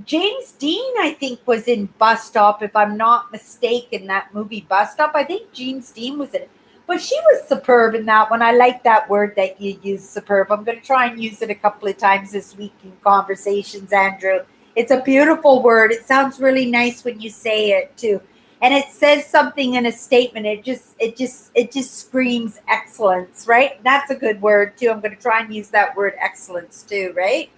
James Dean, I think, was in Bus Stop, if I'm not mistaken, that movie Bus Stop. I think James Dean was in it. But she was superb in that one. I like that word that you use, superb. I'm going to try and use it a couple of times this week in conversations, Andrew. It's a beautiful word. It sounds really nice when you say it too. And it says something in a statement. It just screams excellence, right? That's a good word too. I'm going to try and use that word excellence too, right?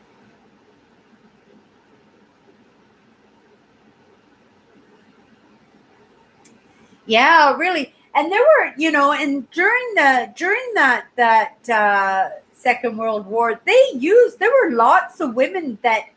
Yeah, really. And there were, and during that Second World War, there were lots of women that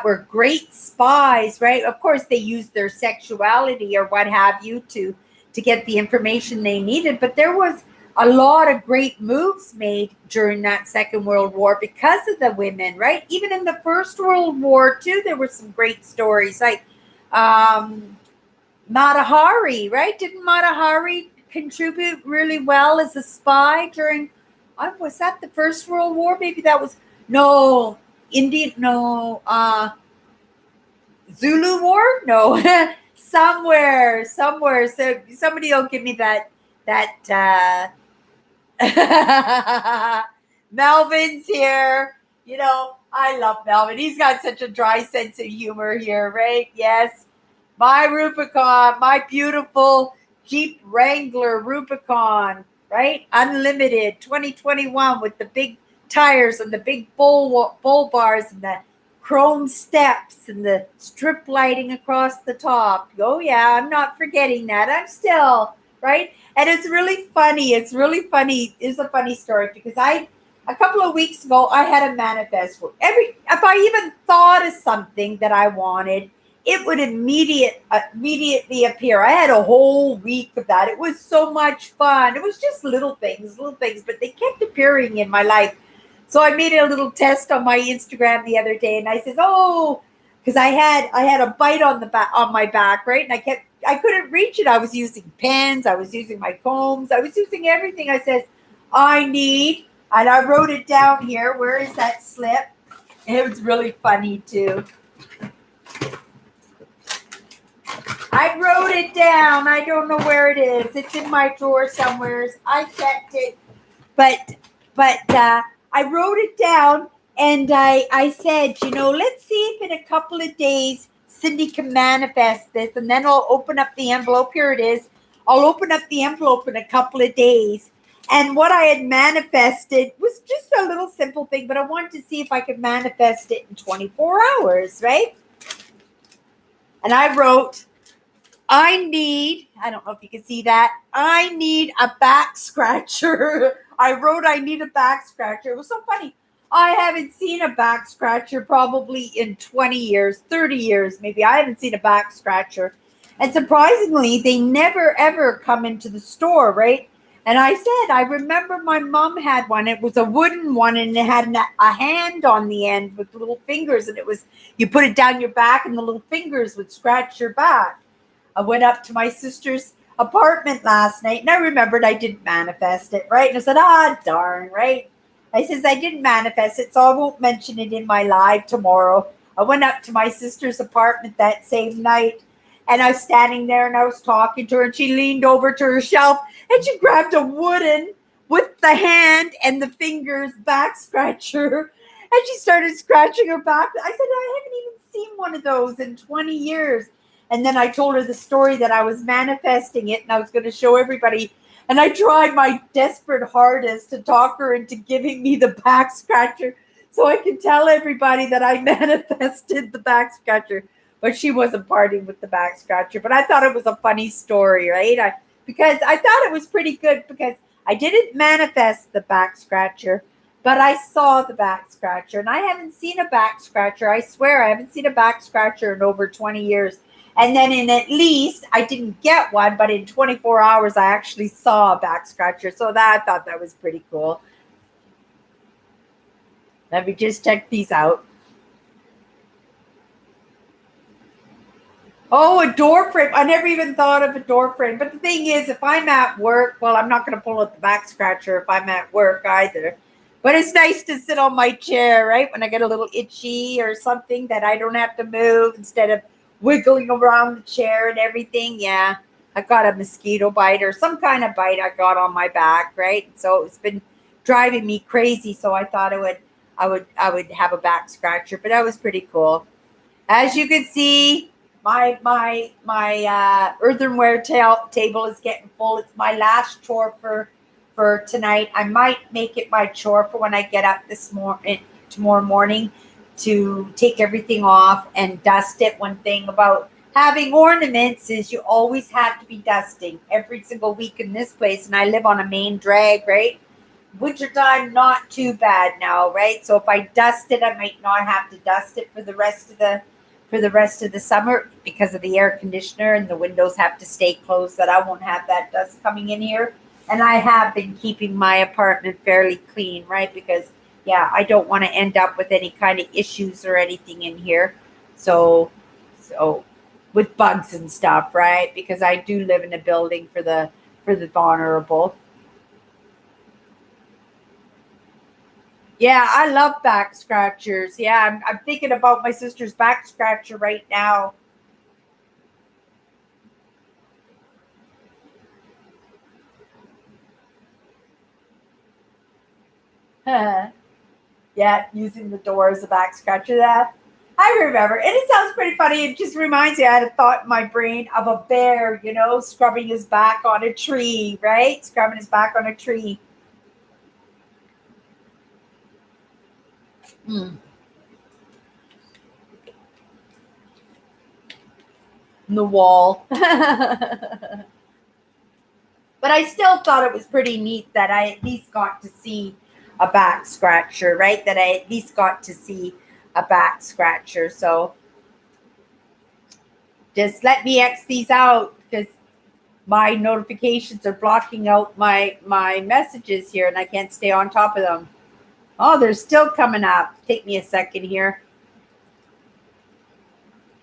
were great spies, right? Of course, they used their sexuality or what have you to get the information they needed, but there was a lot of great moves made during that Second World War because of the women, right? Even in the First World War too, there were some great stories like um Matahari, right? Didn't Matahari contribute really well as a spy during? Was that the First World War? Maybe that was no Indian. No, Zulu War. No, somewhere. So somebody will give me that. Melvin's here. I love Melvin. He's got such a dry sense of humor here, right? Yes. My Rubicon, my beautiful Jeep Wrangler Rubicon, right? Unlimited 2021 with the big tires and the big bull bars and the chrome steps and the strip lighting across the top. Oh, yeah, I'm not forgetting that. I'm still, right? And it's really funny. It's really funny. It's a funny story because a couple of weeks ago, I had a manifest. If I even thought of something that I wanted, it would immediately appear. I had a whole week of that. It was so much fun. It was just little things, but they kept appearing in my life. So I made a little test on my Instagram the other day, and I says, "Oh," because I had a bite on my back, right? And I couldn't reach it. I was using pens, I was using my combs, I was using everything. I says, "I need," and I wrote it down here. Where is that slip? It was really funny too. I wrote it down. I don't know where it is. It's in my drawer somewhere. I checked it, but I wrote it down, and I said, let's see if in a couple of days Cindy can manifest this, and then I'll open up the envelope. Here it is. I'll open up the envelope in a couple of days. And what I had manifested was just a little simple thing, but I wanted to see if I could manifest it in 24 hours, right? And I wrote, I don't know if you can see that. I need a back scratcher. I wrote, I need a back scratcher. It was so funny. I haven't seen a back scratcher probably in 20 years, 30 years, maybe. I haven't seen a back scratcher. And surprisingly, they never, ever come into the store, right? And I said, I remember my mom had one. It was a wooden one, and it had a hand on the end with little fingers. And you put it down your back, and the little fingers would scratch your back. I went up to my sister's apartment last night, and I remembered I didn't manifest it, right? And I said, darn, right? I says, I didn't manifest it, so I won't mention it in my live tomorrow. I went up to my sister's apartment that same night, and I was standing there, and I was talking to her, and she leaned over to her shelf, and she grabbed a wooden, with the hand and the fingers, back scratcher, and she started scratching her back. I said, I haven't even seen one of those in 20 years. And then I told her the story that I was manifesting it and I was going to show everybody. And I tried my desperate hardest to talk her into giving me the back scratcher. so I could tell everybody that I manifested the back scratcher. But she wasn't partying with the back scratcher. But I thought it was a funny story, right? Because I thought it was pretty good because I didn't manifest the back scratcher, but I saw the back scratcher. And I haven't seen a back scratcher. I swear I haven't seen a back scratcher in over 20 years. And then in at least, I didn't get one, but in 24 hours, I actually saw a back scratcher. So that I thought that was pretty cool. Let me just check these out. Oh, a door frame. I never even thought of a door frame. But the thing is, if I'm at work, well, I'm not going to pull out the back scratcher if I'm at work either. But it's nice to sit on my chair, right? When I get a little itchy or something that I don't have to move instead of wiggling around the chair and everything. Yeah, I got a mosquito bite or some kind of bite I got on my back, right? So it's been driving me crazy. So I thought I would have a back scratcher, but that was pretty cool. As you can see, my earthenware table is getting full. It's my last chore for tonight. I might make it my chore for when I get up tomorrow morning to take everything off and dust it. One thing about having ornaments is you always have to be dusting every single week in this place. And I live on a main drag, right? Wintertime, not too bad now, right? So if I dust it, I might not have to dust it for the rest of the summer because of the air conditioner and the windows have to stay closed, that I won't have that dust coming in here. And I have been keeping my apartment fairly clean, right? Because yeah, I don't want to end up with any kind of issues or anything in here. So with bugs and stuff, right? Because I do live in a building for the vulnerable. Yeah, I love back scratchers. Yeah, I'm thinking about my sister's back scratcher right now. Yeah, using the door as a back scratcher. That I remember. And it sounds pretty funny. It just reminds me, I had a thought in my brain of a bear, scrubbing his back on a tree, right? Scrubbing his back on a tree. Mm. In the wall. But I still thought it was pretty neat that I at least got to see a back scratcher, right? That I at least got to see a back scratcher. So just let me X these out because my notifications are blocking out my messages here and I can't stay on top of them. Oh, they're still coming up. Take me a second here.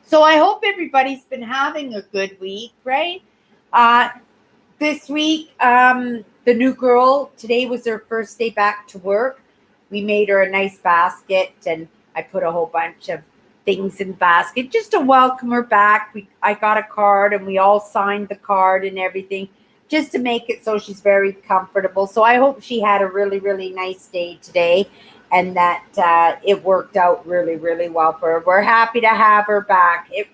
So I hope everybody's been having a good week, right? This week, the new girl, today was her first day back to work. We made her a nice basket and I put a whole bunch of things in the basket just to welcome her back. I got a card and we all signed the card and everything just to make it so she's very comfortable. So I hope she had a really, really nice day today and that it worked out really, really well for her. We're happy to have her back. It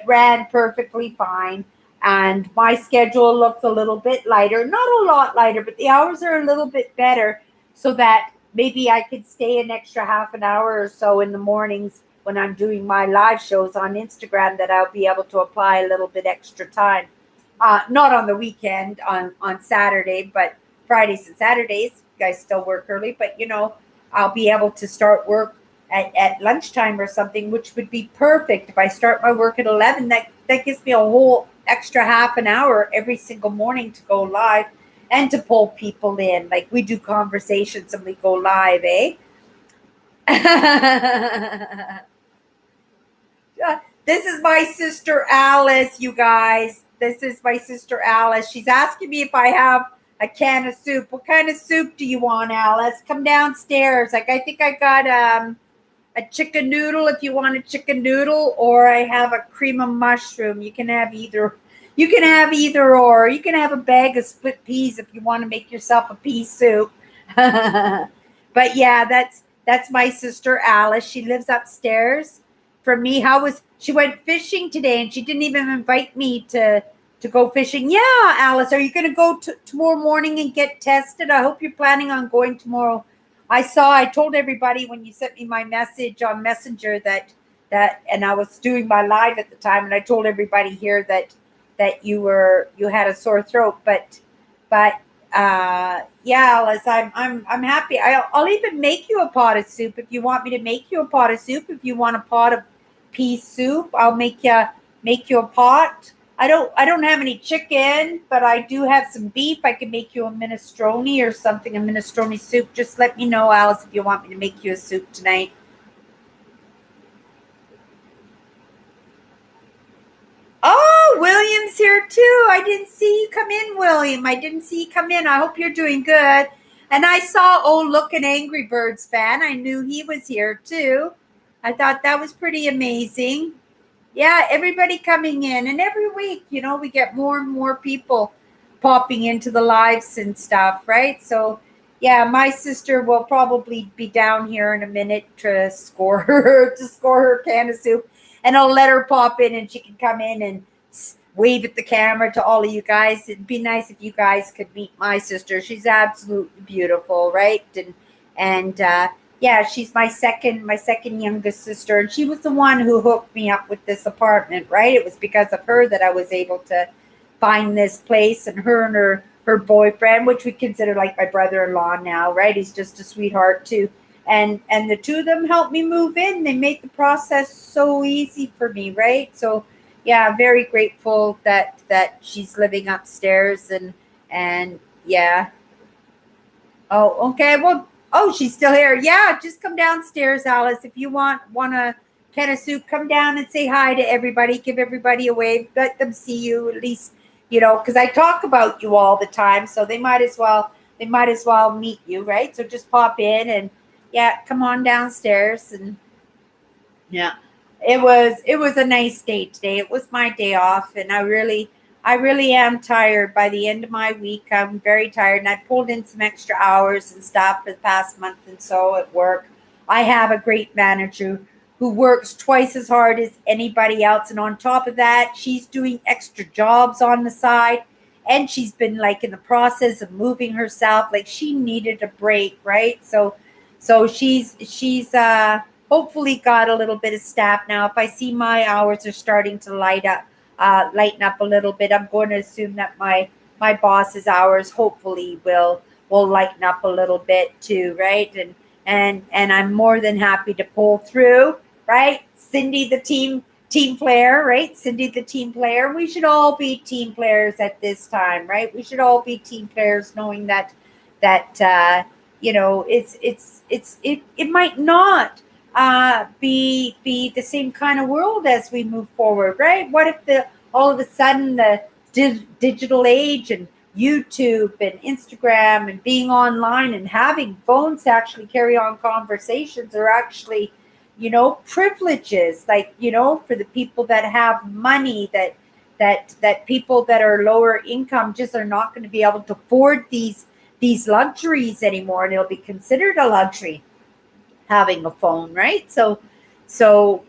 ran perfectly fine. And my schedule looks a little bit lighter, not a lot lighter, but the hours are a little bit better so that maybe I could stay an extra half an hour or so in the mornings when I'm doing my live shows on Instagram, that I'll be able to apply a little bit extra time. Not on the weekend, on Saturday, but Fridays and Saturdays, you guys still work early, but I'll be able to start work at lunchtime or something, which would be perfect. If I start my work at 11, that gives me a whole extra half an hour every single morning to go live and to pull people in. Like we do conversations and we go live, eh? This is my sister Alice, you guys. This is my sister Alice. She's asking me if I have a can of soup. What kind of soup do you want, Alice? Come downstairs. Like I think I got a chicken noodle if you want a chicken noodle, or I have a cream of mushroom. You can have either. You can have either or. You can have a bag of split peas if you want to make yourself a pea soup. But yeah, that's my sister Alice. She lives upstairs from me. She went fishing today and she didn't even invite me to go fishing. Yeah, Alice, are you going to go tomorrow morning and get tested? I hope you're planning on going tomorrow I told everybody when you sent me my message on Messenger and I was doing my live at the time, and I told everybody here that you had a sore throat, but yeah, Alice, I'm happy. I'll even make you a pot of soup if you want me to make you a pot of soup. If you want a pot of pea soup, I'll make you a pot. I don't have any chicken, but I do have some beef. I can make you a minestrone or something, a minestrone soup. Just let me know, Alice, if you want me to make you a soup tonight. Oh, William's here too. I didn't see you come in, William. I didn't see you come in. I hope you're doing good. And I saw, oh, look, an Angry Birds fan. I knew he was here too. I thought that was pretty amazing. Yeah, everybody coming in. And every week, we get more and more people popping into the lives and stuff, right? So, yeah, my sister will probably be down here in a minute to score her can of soup, and I'll let her pop in and she can come in and wave at the camera to all of you guys. It'd be nice if you guys could meet my sister. She's absolutely beautiful, right? And yeah, she's my second youngest sister, and she was the one who hooked me up with this apartment, right? It was because of her that I was able to find this place, and her boyfriend, which we consider like my brother-in-law now, right? He's just a sweetheart too. And the two of them helped me move in. They made the process so easy for me, right? So yeah, I'm very grateful that she's living upstairs, and yeah. Oh, okay. Well, oh, she's still here. Yeah, just come downstairs, Alice. If you want a can of soup, come down and say hi to everybody. Give everybody a wave. Let them see you at least, because I talk about you all the time, so they might as well meet you, right? So just pop in and yeah, come on downstairs. And yeah, it was a nice day today. It was my day off, and I really am tired. By the end of my week, I'm very tired, and I pulled in some extra hours and stuff for the past month and so at work. I have a great manager who works twice as hard as anybody else, and on top of that, she's doing extra jobs on the side, and she's been like in the process of moving herself. Like she needed a break, right? So she's hopefully got a little bit of staff now. If I see my hours are starting to lighten up a little bit, I'm going to assume that my boss's hours hopefully will lighten up a little bit too, right? And I'm more than happy to pull through, right? Cindy, the team player, right? Cindy, the team player. We should all be team players at this time, right? We should all be team players, knowing that it might not be the same kind of world as we move forward, right? What if the all of a sudden the digital age and YouTube and Instagram and being online and having phones to actually carry on conversations are actually, privileges, like, for the people that have money, that people that are lower income just are not going to be able to afford these luxuries anymore, and it'll be considered a luxury having a phone, right? So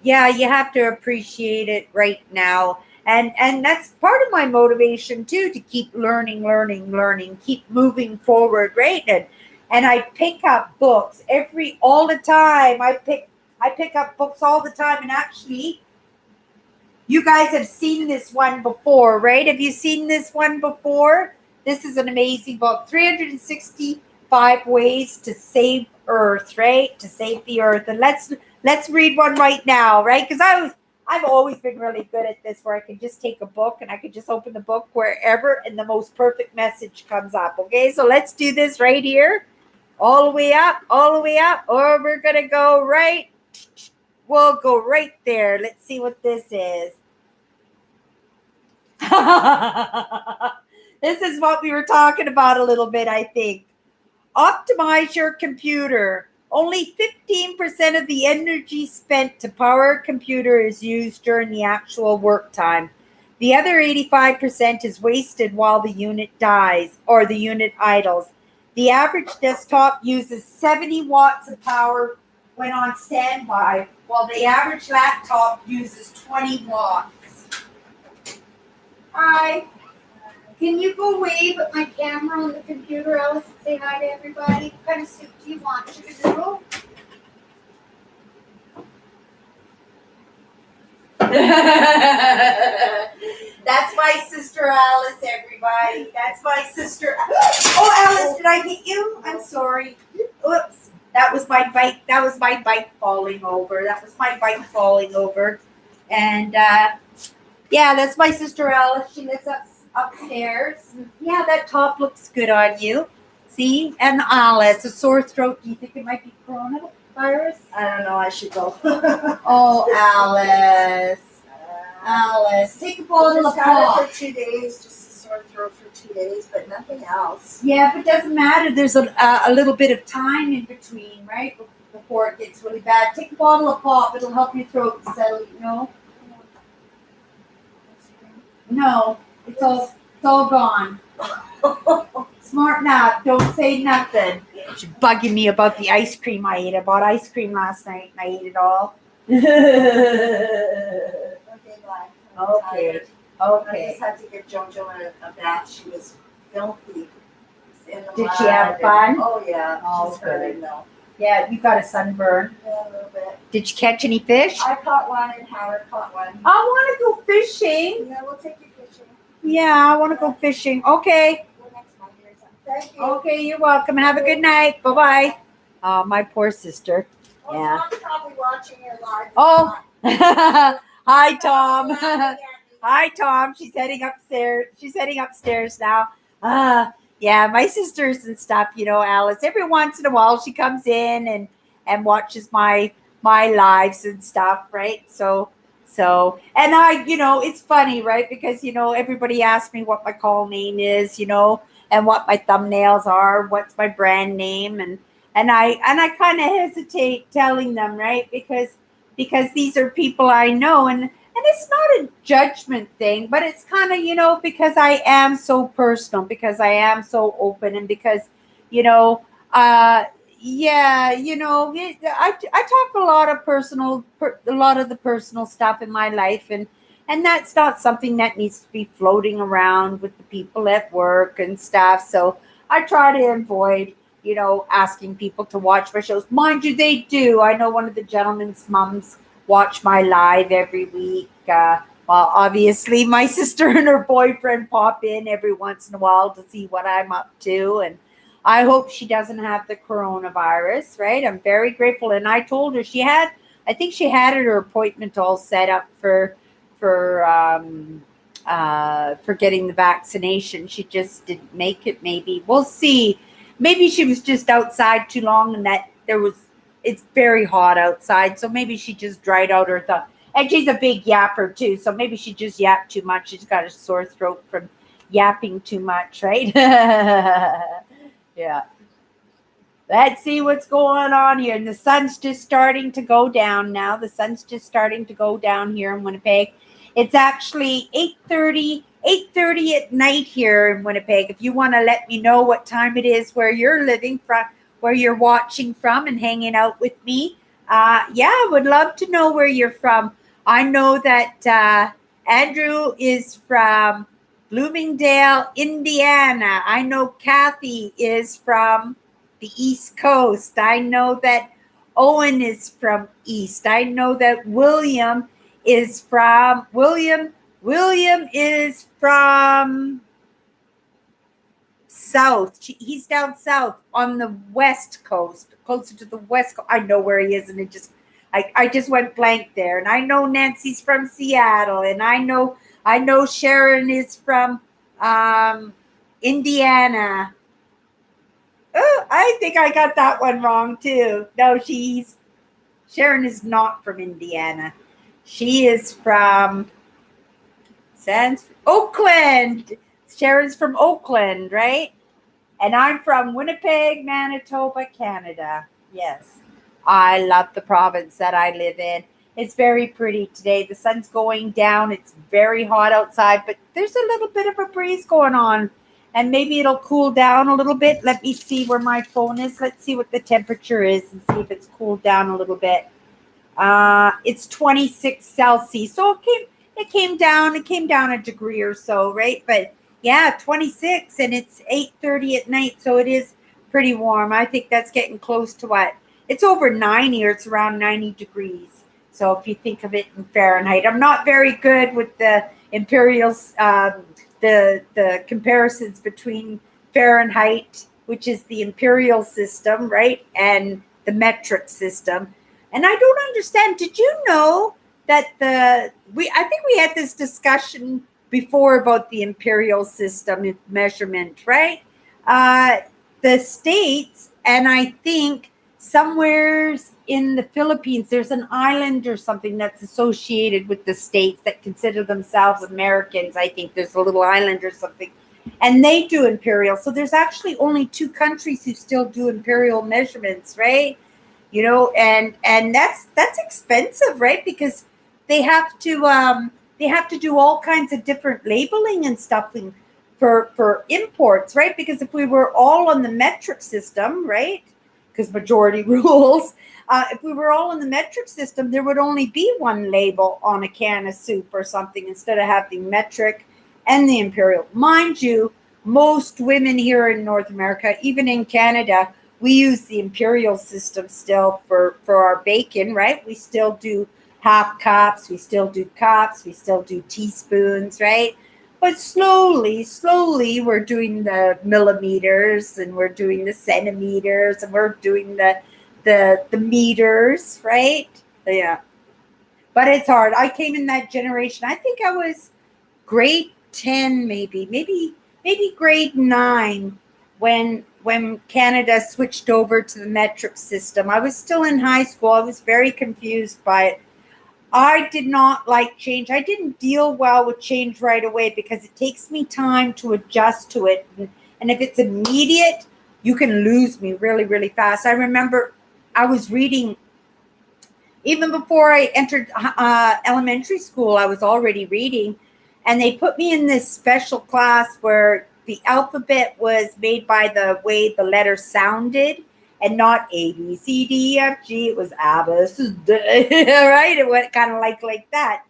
yeah, you have to appreciate it right now. And that's part of my motivation too, to keep learning, keep moving forward, right? And I pick up books all the time. I pick up books all the time, and actually you guys have seen this one before, right? Have you seen this one before? This is an amazing book, 365 Ways to Save Earth, right? To save the earth. And let's read one right now, right? Because I've always been really good at this, where I can just take a book and I can just open the book wherever and the most perfect message comes up. Okay, so let's do this right here. All the way up, or we're gonna go right. We'll go right there. Let's see what this is. This is what we were talking about a little bit, I think. Optimize your computer. Only 15% of the energy spent to power a computer is used during the actual work time. The other 85% is wasted while the unit dies or the unit idles. The average desktop uses 70 watts of power when on standby, while the average laptop uses 20 watts. Hi. Can you go wave at my camera on the computer, Alice, and say hi to everybody? What kind of soup do you want? Sugar noodle? That's my sister Alice, everybody. That's my sister. Oh, Alice, did I hit you? I'm sorry. Oops. That was my bike. That was my bike falling over. And yeah, that's my sister Alice. She lives upstairs. Yeah, that top looks good on you. See? And Alice, a sore throat. Do you think it might be coronavirus? I don't know. I should go. Oh, Alice. Alice, take a bottle of pop. For 2 days, just a sore throat for 2 days, but nothing else. Yeah, but it doesn't matter. There's a little bit of time in between, right? Before it gets really bad. Take a bottle of pop. It'll help your throat settle. No? No. It's all gone. Smart nut. Don't say nothing. She's bugging me about the ice cream I ate. I bought ice cream last night and I ate it all. Okay. I just had to give JoJo a bath. She was filthy. Did she have fun? Oh, yeah. Oh, she's hurting though. Yeah, you got a sunburn. Yeah, a little bit. Did you catch any fish? I caught one and Howard caught one. I want to go fishing. Yeah, we'll take you fishing. Yeah, I want to go fishing. Okay. Next Monday or something. Thank you. Okay, you're welcome. Have a good night. Bye-bye. My poor sister. Oh, Yeah. Mom's probably watching your live. Oh. Hi, Tom. Hi, Tom. She's heading upstairs now. Yeah, my sisters and stuff, Alice. Every once in a while she comes in and watches my lives and stuff, right? So and I, it's funny, right? Because everybody asks me what my call name is, and what my thumbnails are, what's my brand name, and I kind of hesitate telling them, right? Because these are people I know, and it's not a judgment thing, but it's kind of, because I am so personal, because I am so open, and because, I talk a lot of the personal stuff in my life, and that's not something that needs to be floating around with the people at work and stuff. So I try to avoid, asking people to watch my shows. Mind you, they do. I know one of the gentlemen's mums watch my live every week. Well, obviously, my sister and her boyfriend pop in every once in a while to see what I'm up to. And I hope she doesn't have the coronavirus, right? I'm very grateful. And I told her I think she had her appointment all set up for getting the vaccination. She just didn't make it, maybe. We'll see. Maybe she was just outside too long and it's very hot outside. So maybe she just dried out her thumb. And she's a big yapper too. So maybe she just yapped too much. She's got a sore throat from yapping too much, right? Yeah. Let's see what's going on here. And the sun's just starting to go down now. The sun's just starting to go down here in Winnipeg. It's actually 8:30 at night here in Winnipeg. If you want to let me know what time it is where you're living from, where you're watching from and hanging out with me. I would love to know where you're from. I know that Andrew is from Bloomingdale, Indiana. I know Kathy is from the East Coast. I know that Owen is from East. I know that William is from South. He's down south on the West Coast, closer to the West Coast. I know where he is, and I just went blank there. And I know Nancy's from Seattle, and I know Sharon is from Indiana. Oh, I think I got that one wrong too. No, Sharon is not from Indiana. She is from Oakland. Sharon's from Oakland, right? And I'm from Winnipeg, Manitoba, Canada. Yes. I love the province that I live in. It's very pretty today. The sun's going down. It's very hot outside, but there's a little bit of a breeze going on. And maybe it'll cool down a little bit. Let me see where my phone is. Let's see what the temperature is and see if it's cooled down a little bit. It's 26 Celsius. So it came down a degree or so, right? But Yeah, 26, and it's 8:30 at night, so it is pretty warm. I think that's getting close to what? It's over 90, or it's around 90 degrees. So if you think of it in Fahrenheit, I'm not very good with the imperials, the comparisons between Fahrenheit, which is the imperial system, right, and the metric system. And I don't understand. Did you know that the we? I think we had this discussion before about the imperial system measurement, right? Uh, the states, and I think somewheres in the Philippines, there's an island or something that's associated with the states that consider themselves Americans. I think there's a little island or something, and they do imperial. So there's actually only two countries who still do imperial measurements, right? And that's expensive, right? Because they have to they have to do all kinds of different labeling and stuffing for imports, right? Because if we were all on the metric system, right, because majority rules, if we were all in the metric system, there would only be one label on a can of soup or something, instead of having metric and the imperial. Mind you, most women here in North America, even in Canada, we use the imperial system still for our bacon, right? We still do half cups, we still do cups, we still do teaspoons, right? But slowly, we're doing the millimeters, and we're doing the centimeters, and we're doing the meters, right? Yeah. But it's hard. I came in that generation. I think I was grade 10, maybe grade 9, when Canada switched over to the metric system. I was still in high school. I was very confused by it. I did not like change. I didn't deal well with change right away because it takes me time to adjust to it. And if it's immediate, you can lose me really, really fast. I remember I was reading, even before I entered elementary school, I was already reading, and they put me in this special class where the alphabet was made by the way the letter sounded, and not A B C D E F G. It was Abbas, right? It went kind of like that,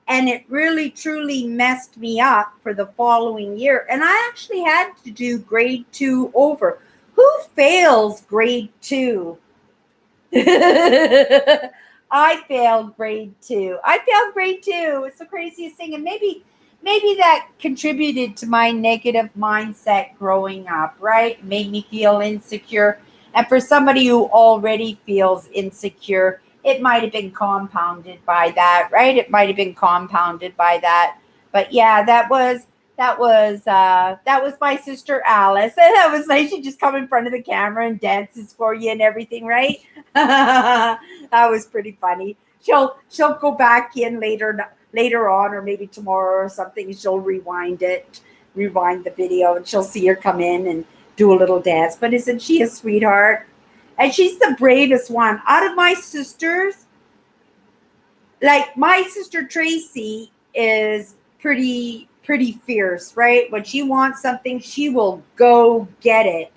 and it really truly messed me up for the following year. And I actually had to do grade 2 over. Who fails grade 2? I failed grade 2. I failed grade 2. It's the craziest thing. And maybe that contributed to my negative mindset growing up, right? It made me feel insecure. And for somebody who already feels insecure, it might have been compounded by that, right? It might have been compounded by that. But yeah, that was my sister Alice. And that was nice. She just come in front of the camera and dances for you and everything, right? That was pretty funny. She'll go back in later on, or maybe tomorrow or something. She'll rewind the video, and she'll see her come in and do a little dance. But isn't she a sweetheart? And she's the bravest one out of my sisters. Like, my sister Tracy is pretty fierce, right? When she wants something, she will go get it,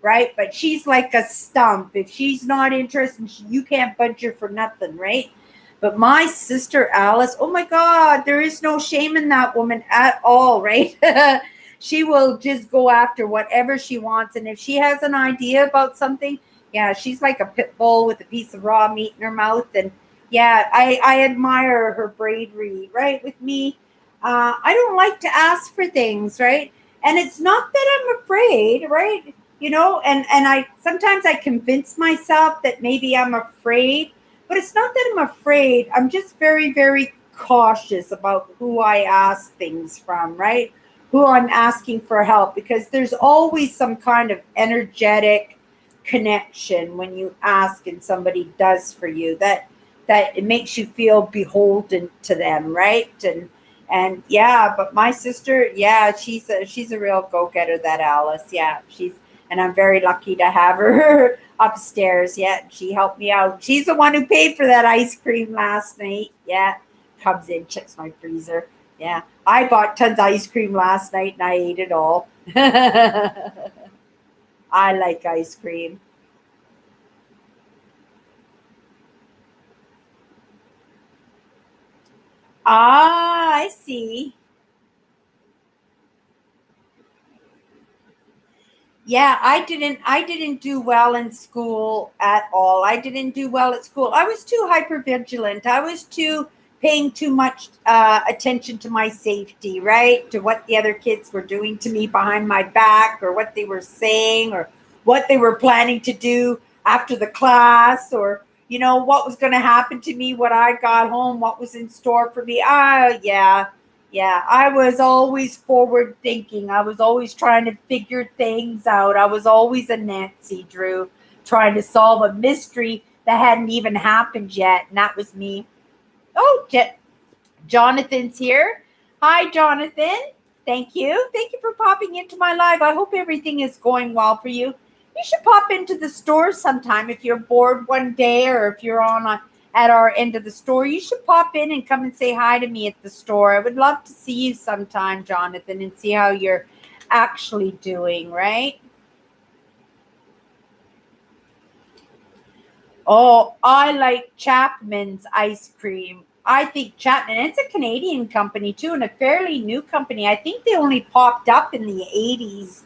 right? But she's like a stump. If she's not interested, you can't budge her for nothing, right? But my sister Alice, oh my God, there is no shame in that woman at all, right? She will just go after whatever she wants. And if she has an idea about something, yeah, she's like a pit bull with a piece of raw meat in her mouth. And yeah, I admire her bravery, right? With me, I don't like to ask for things, right? And it's not that I'm afraid, right? And I sometimes I convince myself that maybe I'm afraid, but it's not that I'm afraid. I'm just very, very cautious about who I ask things from, right? Who I'm asking for help, because there's always some kind of energetic connection when you ask and somebody does for you, that it makes you feel beholden to them, right? And yeah, but my sister, yeah, she's a real go-getter, that Alice. Yeah, and I'm very lucky to have her upstairs. Yeah, she helped me out. She's the one who paid for that ice cream last night. Yeah, comes in, checks my freezer. Yeah, I bought tons of ice cream last night and I ate it all. I like ice cream. Ah, I see. Yeah, I didn't do well in school at all. I didn't do well at school. I was too hyper vigilant. I was too paying too much attention to my safety, right? To what the other kids were doing to me behind my back, or what they were saying, or what they were planning to do after the class, or what was going to happen to me when I got home, what was in store for me. Yeah. Yeah, I was always forward thinking. I was always trying to figure things out. I was always a Nancy Drew, trying to solve a mystery that hadn't even happened yet. And that was me. Oh, Jonathan's here. Hi, Jonathan. Thank you. Thank you for popping into my live. I hope everything is going well for you. You should pop into the store sometime if you're bored one day, or if you're at our end of the store. You should pop in and come and say hi to me at the store. I would love to see you sometime, Jonathan, and see how you're actually doing, right? Oh, I like Chapman's ice cream. I think Chapman, it's a Canadian company too, and a fairly new company. I think they only popped up in the 80s,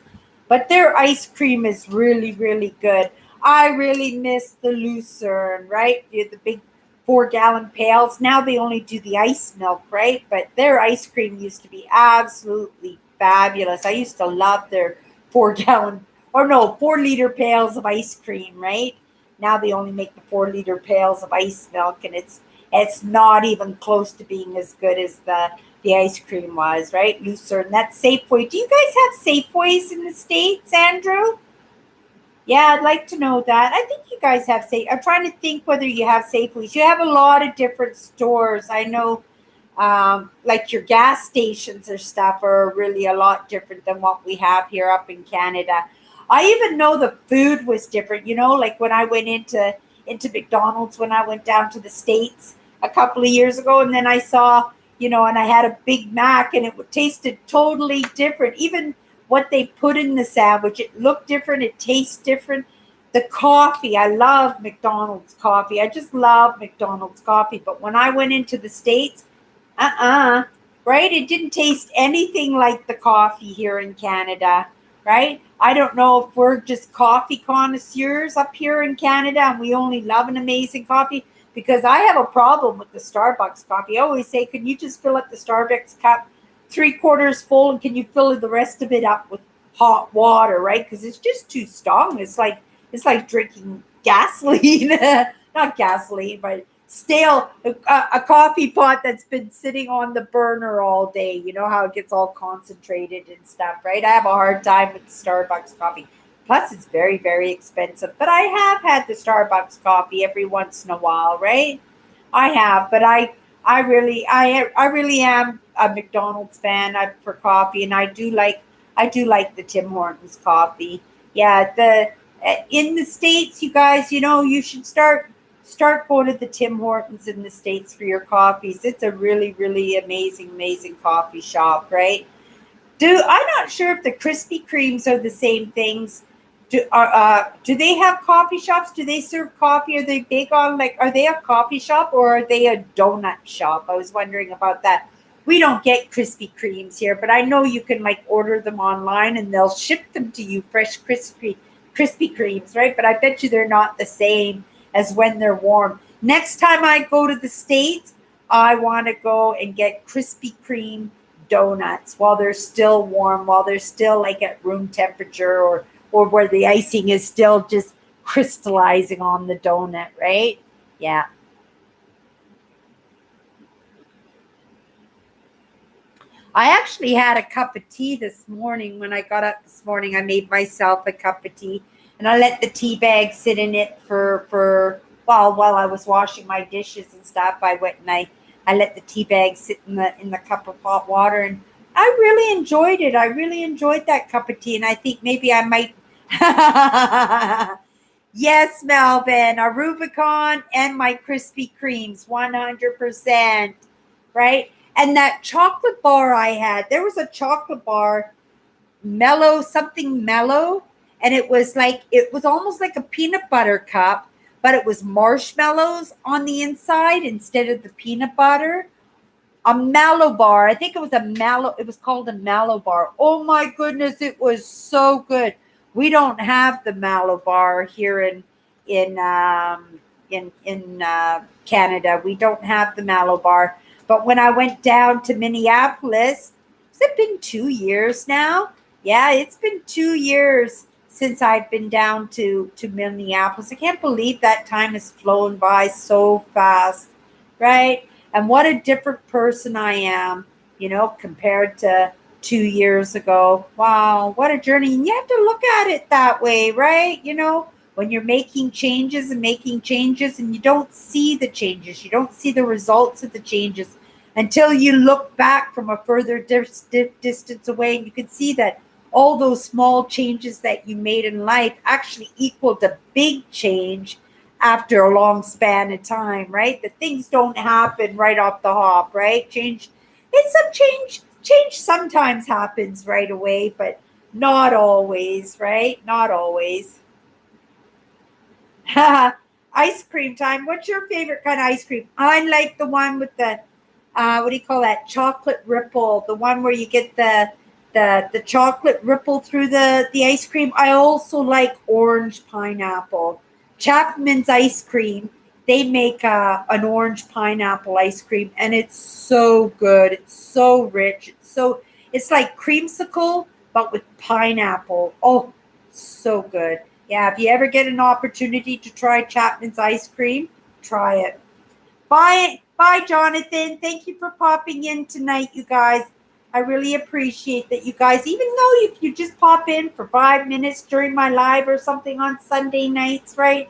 but their ice cream is really, really good. I really miss the Lucerne, right? The big 4-gallon pails. Now they only do the ice milk, right? But their ice cream used to be absolutely fabulous. I used to love their 4-gallon, or no, 4-liter pails of ice cream, right? Now they only make the 4-liter pails of ice milk, and it's not even close to being as good as the ice cream was, right? Lucerne, that's Safeway. Do you guys have Safeways in the States, Andrew? Yeah, I'd like to know that. I think you guys have safe. I'm trying to think whether you have Safeways. You have a lot of different stores. I know, like your gas stations or stuff are really a lot different than what we have here up in Canada. I even know the food was different. Like when I went into McDonald's when I went down to the States a couple of years ago, and then I saw, and I had a Big Mac, and it tasted totally different. Even what they put in the sandwich, it looked different, it tastes different. The coffee, I love McDonald's coffee. I just love McDonald's coffee. But when I went into the States, uh-uh, right? It didn't taste anything like the coffee here in Canada, right? I don't know if we're just coffee connoisseurs up here in Canada and we only love an amazing coffee, because I have a problem with the Starbucks coffee. I always say, can you just fill up the Starbucks cup 3/4 full, and can you fill the rest of it up with hot water, right? Because it's just too strong. It's like drinking gasoline, not gasoline, but stale a coffee pot that's been sitting on the burner all day. You know how it gets all concentrated and stuff, right? I have a hard time with Starbucks coffee. Plus, it's very, very expensive. But I have had the Starbucks coffee every once in a while, right? I have, but I really am a McDonald's fan for coffee, and I do like the Tim Hortons coffee. Yeah, the in the States, you guys, you should start going to the Tim Hortons in the States for your coffees. It's a really, really amazing, amazing coffee shop, right? I'm not sure if the Krispy Kremes are the same things. Do they have coffee shops? Do they serve coffee? Are they big on, like, are they a coffee shop or are they a donut shop? I was wondering about that. We don't get Krispy Kremes here, but I know you can like order them online and they'll ship them to you, fresh Krispy Kremes, right? But I bet you they're not the same as when they're warm. Next time I go to the States, I want to go and get Krispy Kreme donuts while they're still warm, while they're still like at room temperature, or where the icing is still just crystallizing on the donut, right? Yeah. I actually had a cup of tea this morning. When I got up this morning, I made myself a cup of tea, and I let the tea bag sit in it for while I was washing my dishes and stuff. I went and I let the tea bag sit in the cup of hot water, and I really enjoyed it. I really enjoyed that cup of tea, and I think maybe I might. Yes, Melvin, a Rubicon and my Krispy Kremes, 100%, right? And that chocolate bar I had, there was a chocolate bar, mellow, something mellow, and it was almost like a peanut butter cup, but it was marshmallows on the inside instead of the peanut butter. A mallow bar. I think it was called a mallow bar. Oh my goodness, it was so good. We don't have the Malabar here in Canada. We don't have the Malabar. But when I went down to Minneapolis, has it been 2 years now? Yeah, it's been 2 years since I've been down to Minneapolis. I can't believe that time has flown by so fast, right? And what a different person I am, compared to 2 years ago. Wow, what a journey. And you have to look at it that way, right? When you're making changes and making changes and you don't see the changes, you don't see the results of the changes until you look back from a further distance away, and you can see that all those small changes that you made in life actually equaled a big change after a long span of time, right? That things don't happen right off the hop, right? Change sometimes happens right away, but not always, right? Not always. Ice cream time. What's your favorite kind of ice cream? I like the one with the what do you call that? Chocolate ripple. The one where you get the chocolate ripple through the ice cream. I also like orange pineapple. Chapman's ice cream. They make an orange pineapple ice cream, and it's so good. It's so rich. It's like creamsicle, but with pineapple. Oh, so good. Yeah, if you ever get an opportunity to try Chapman's ice cream, try it. Bye, Jonathan. Thank you for popping in tonight, you guys. I really appreciate that, you guys. Even though if you just pop in for 5 minutes during my live or something on Sunday nights, right?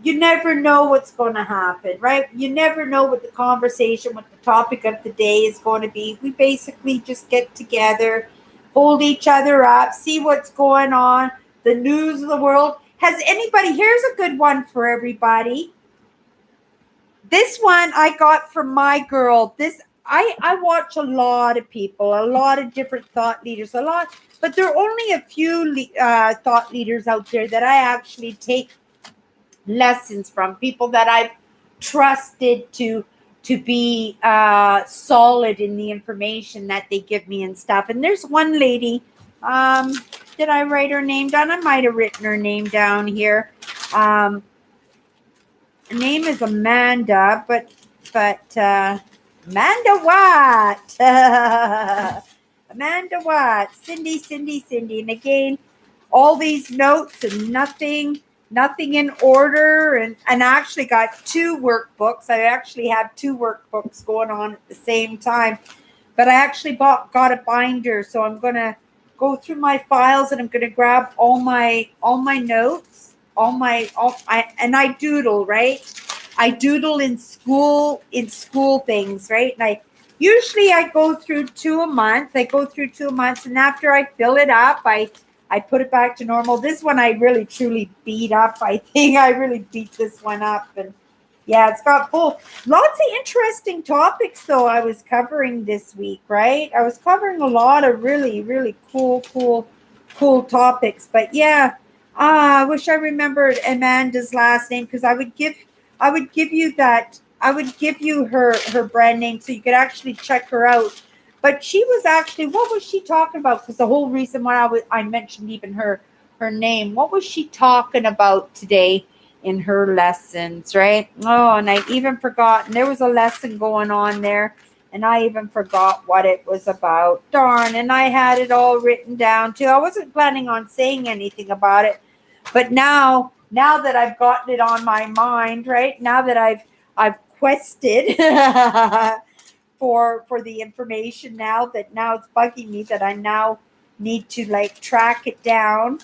You never know what's going to happen, right? You never know what the conversation, what the topic of the day is going to be. We basically just get together, hold each other up, see what's going on, the news of the world. Here's a good one for everybody. This one I got from my girl. I watch a lot of people, a lot of different thought leaders, but there are only a few thought leaders out there that I actually take lessons from, people that I've trusted to be solid in the information that they give me and stuff. And there's one lady. Did I write her name down? I might have written her name down here. Her name is Amanda, but Amanda Watt. Amanda Watt. Cindy. And again, all these notes and nothing in order. And I actually got two workbooks. I actually have two workbooks going on at the same time. But I actually got a binder, so I'm gonna go through my files and I'm gonna grab all my notes. And I doodle, right? I doodle in school things, right? And I go through 2 a month. And after I fill it up, I put it back to normal. This one I really truly beat up. I think I really beat this one up. And yeah, it's got lots of interesting topics though I was covering this week, right? I was covering a lot of really, really cool topics. But yeah, I wish I remembered Amanda's last name, because I would give you that. I would give you her brand name so you could actually check her out. But she was actually, what was she talking about? Because the whole reason why I mentioned even her name, what was she talking about today in her lessons, right? Oh, and I even forgot. And there was a lesson going on there, and I even forgot what it was about. Darn, and I had it all written down too. I wasn't planning on saying anything about it, but now that I've gotten it on my mind, right? Now that I've quested for the information, now it's bugging me that I now need to track it down.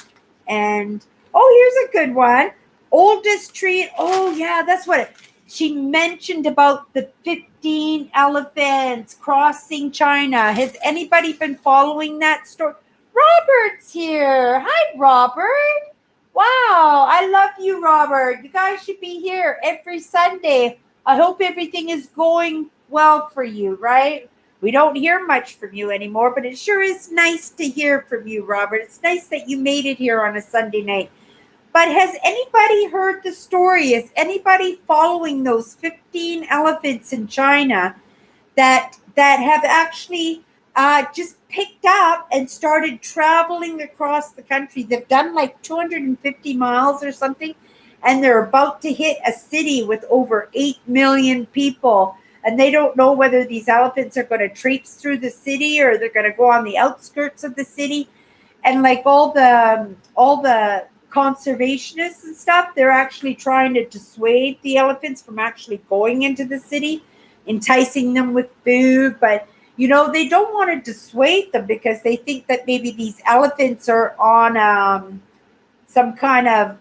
And here's a good one. Oldest tree. Oh yeah, that's what she mentioned about the 15 elephants crossing China. Has anybody been following that story? Robert's here. Hi, Robert. Wow, I love you, Robert. You guys should be here every Sunday. I hope everything is going well for you, right? We don't hear much from you anymore, but it sure is nice to hear from you, Robert. It's nice that you made it here on a Sunday night. But has anybody heard the story? Is anybody following those 15 elephants in China that have actually just picked up and started traveling across the country. They've done like 250 miles or something, and they're about to hit a city with over 8 million people. And they don't know whether these elephants are going to traipse through the city or they're going to go on the outskirts of the city. And like all the conservationists and stuff, they're actually trying to dissuade the elephants from actually going into the city, enticing them with food. But they don't want to dissuade them because they think that maybe these elephants are on some kind of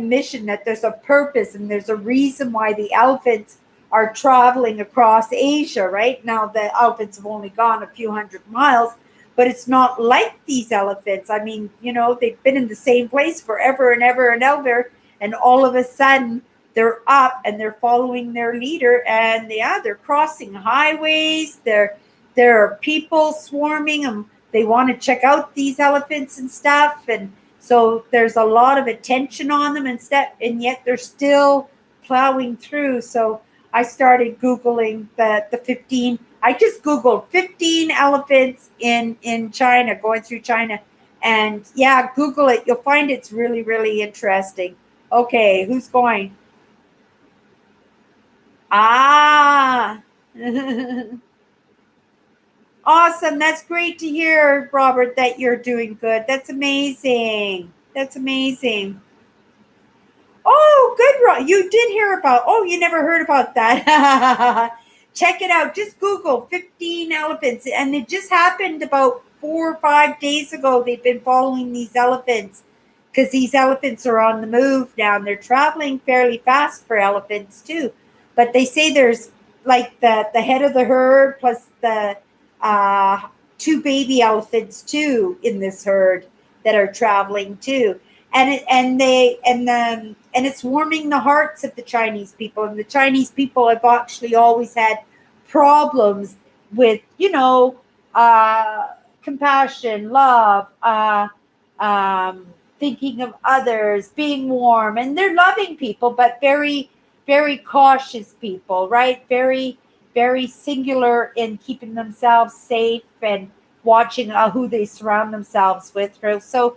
mission, that there's a purpose and there's a reason why the elephants are traveling across Asia. Right now the elephants have only gone a few hundred miles, but it's not like these elephants. I mean, they've been in the same place forever and ever and ever, and all of a sudden they're up and they're following their leader, and yeah, they're crossing highways. There are people swarming them. They want to check out these elephants and stuff, and so there's a lot of attention on them and stuff, and yet they're still plowing through. So I started Googling the 15. I just Googled 15 elephants in China, going through China. And yeah, Google it. You'll find it's really, really interesting. Okay, who's going? Ah, awesome. That's great to hear, Robert, that you're doing good. That's amazing. That's amazing. Oh, good. You did hear about. Oh, you never heard about that. Check it out. Just Google 15 elephants. And it just happened about 4 or 5 days ago. They've been following these elephants because these elephants are on the move now. And they're traveling fairly fast for elephants too. But they say there's like the head of the herd plus the two baby elephants too in this herd that are traveling too. And it's warming the hearts of the Chinese people. And the Chinese people have actually always had problems with, compassion, love, thinking of others, being warm. And they're loving people, but very, very cautious people, right? Very, very singular in keeping themselves safe and watching who they surround themselves with. So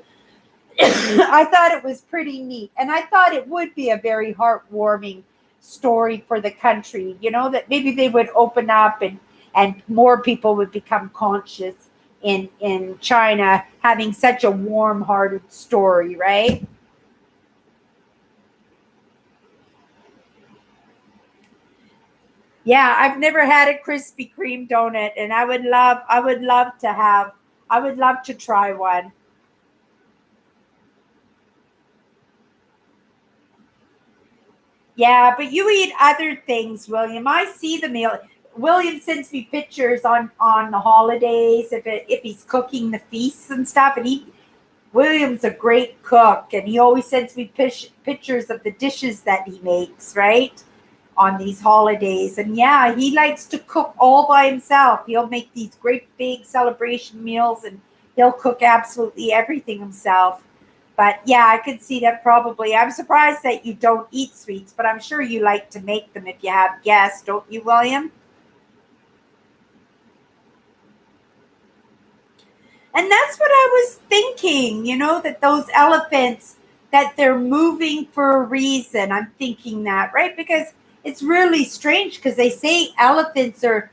I thought it was pretty neat. And I thought it would be a very heartwarming story for the country, that maybe they would open up and more people would become conscious in China having such a warm-hearted story, right? Yeah, I've never had a Krispy Kreme donut, and I would love to try one. Yeah, but you eat other things, William. I see the meal. William sends me pictures on the holidays if he's cooking the feasts and stuff. And William's a great cook, and he always sends me pictures of the dishes that he makes, right, on these holidays. And yeah, he likes to cook all by himself. He'll make these great big celebration meals, and he'll cook absolutely everything himself. But yeah, I could see that probably. I'm surprised that you don't eat sweets, but I'm sure you like to make them if you have guests, don't you, William? And that's what I was thinking, that those elephants, that they're moving for a reason. I'm thinking that, right? Because it's really strange because they say elephants are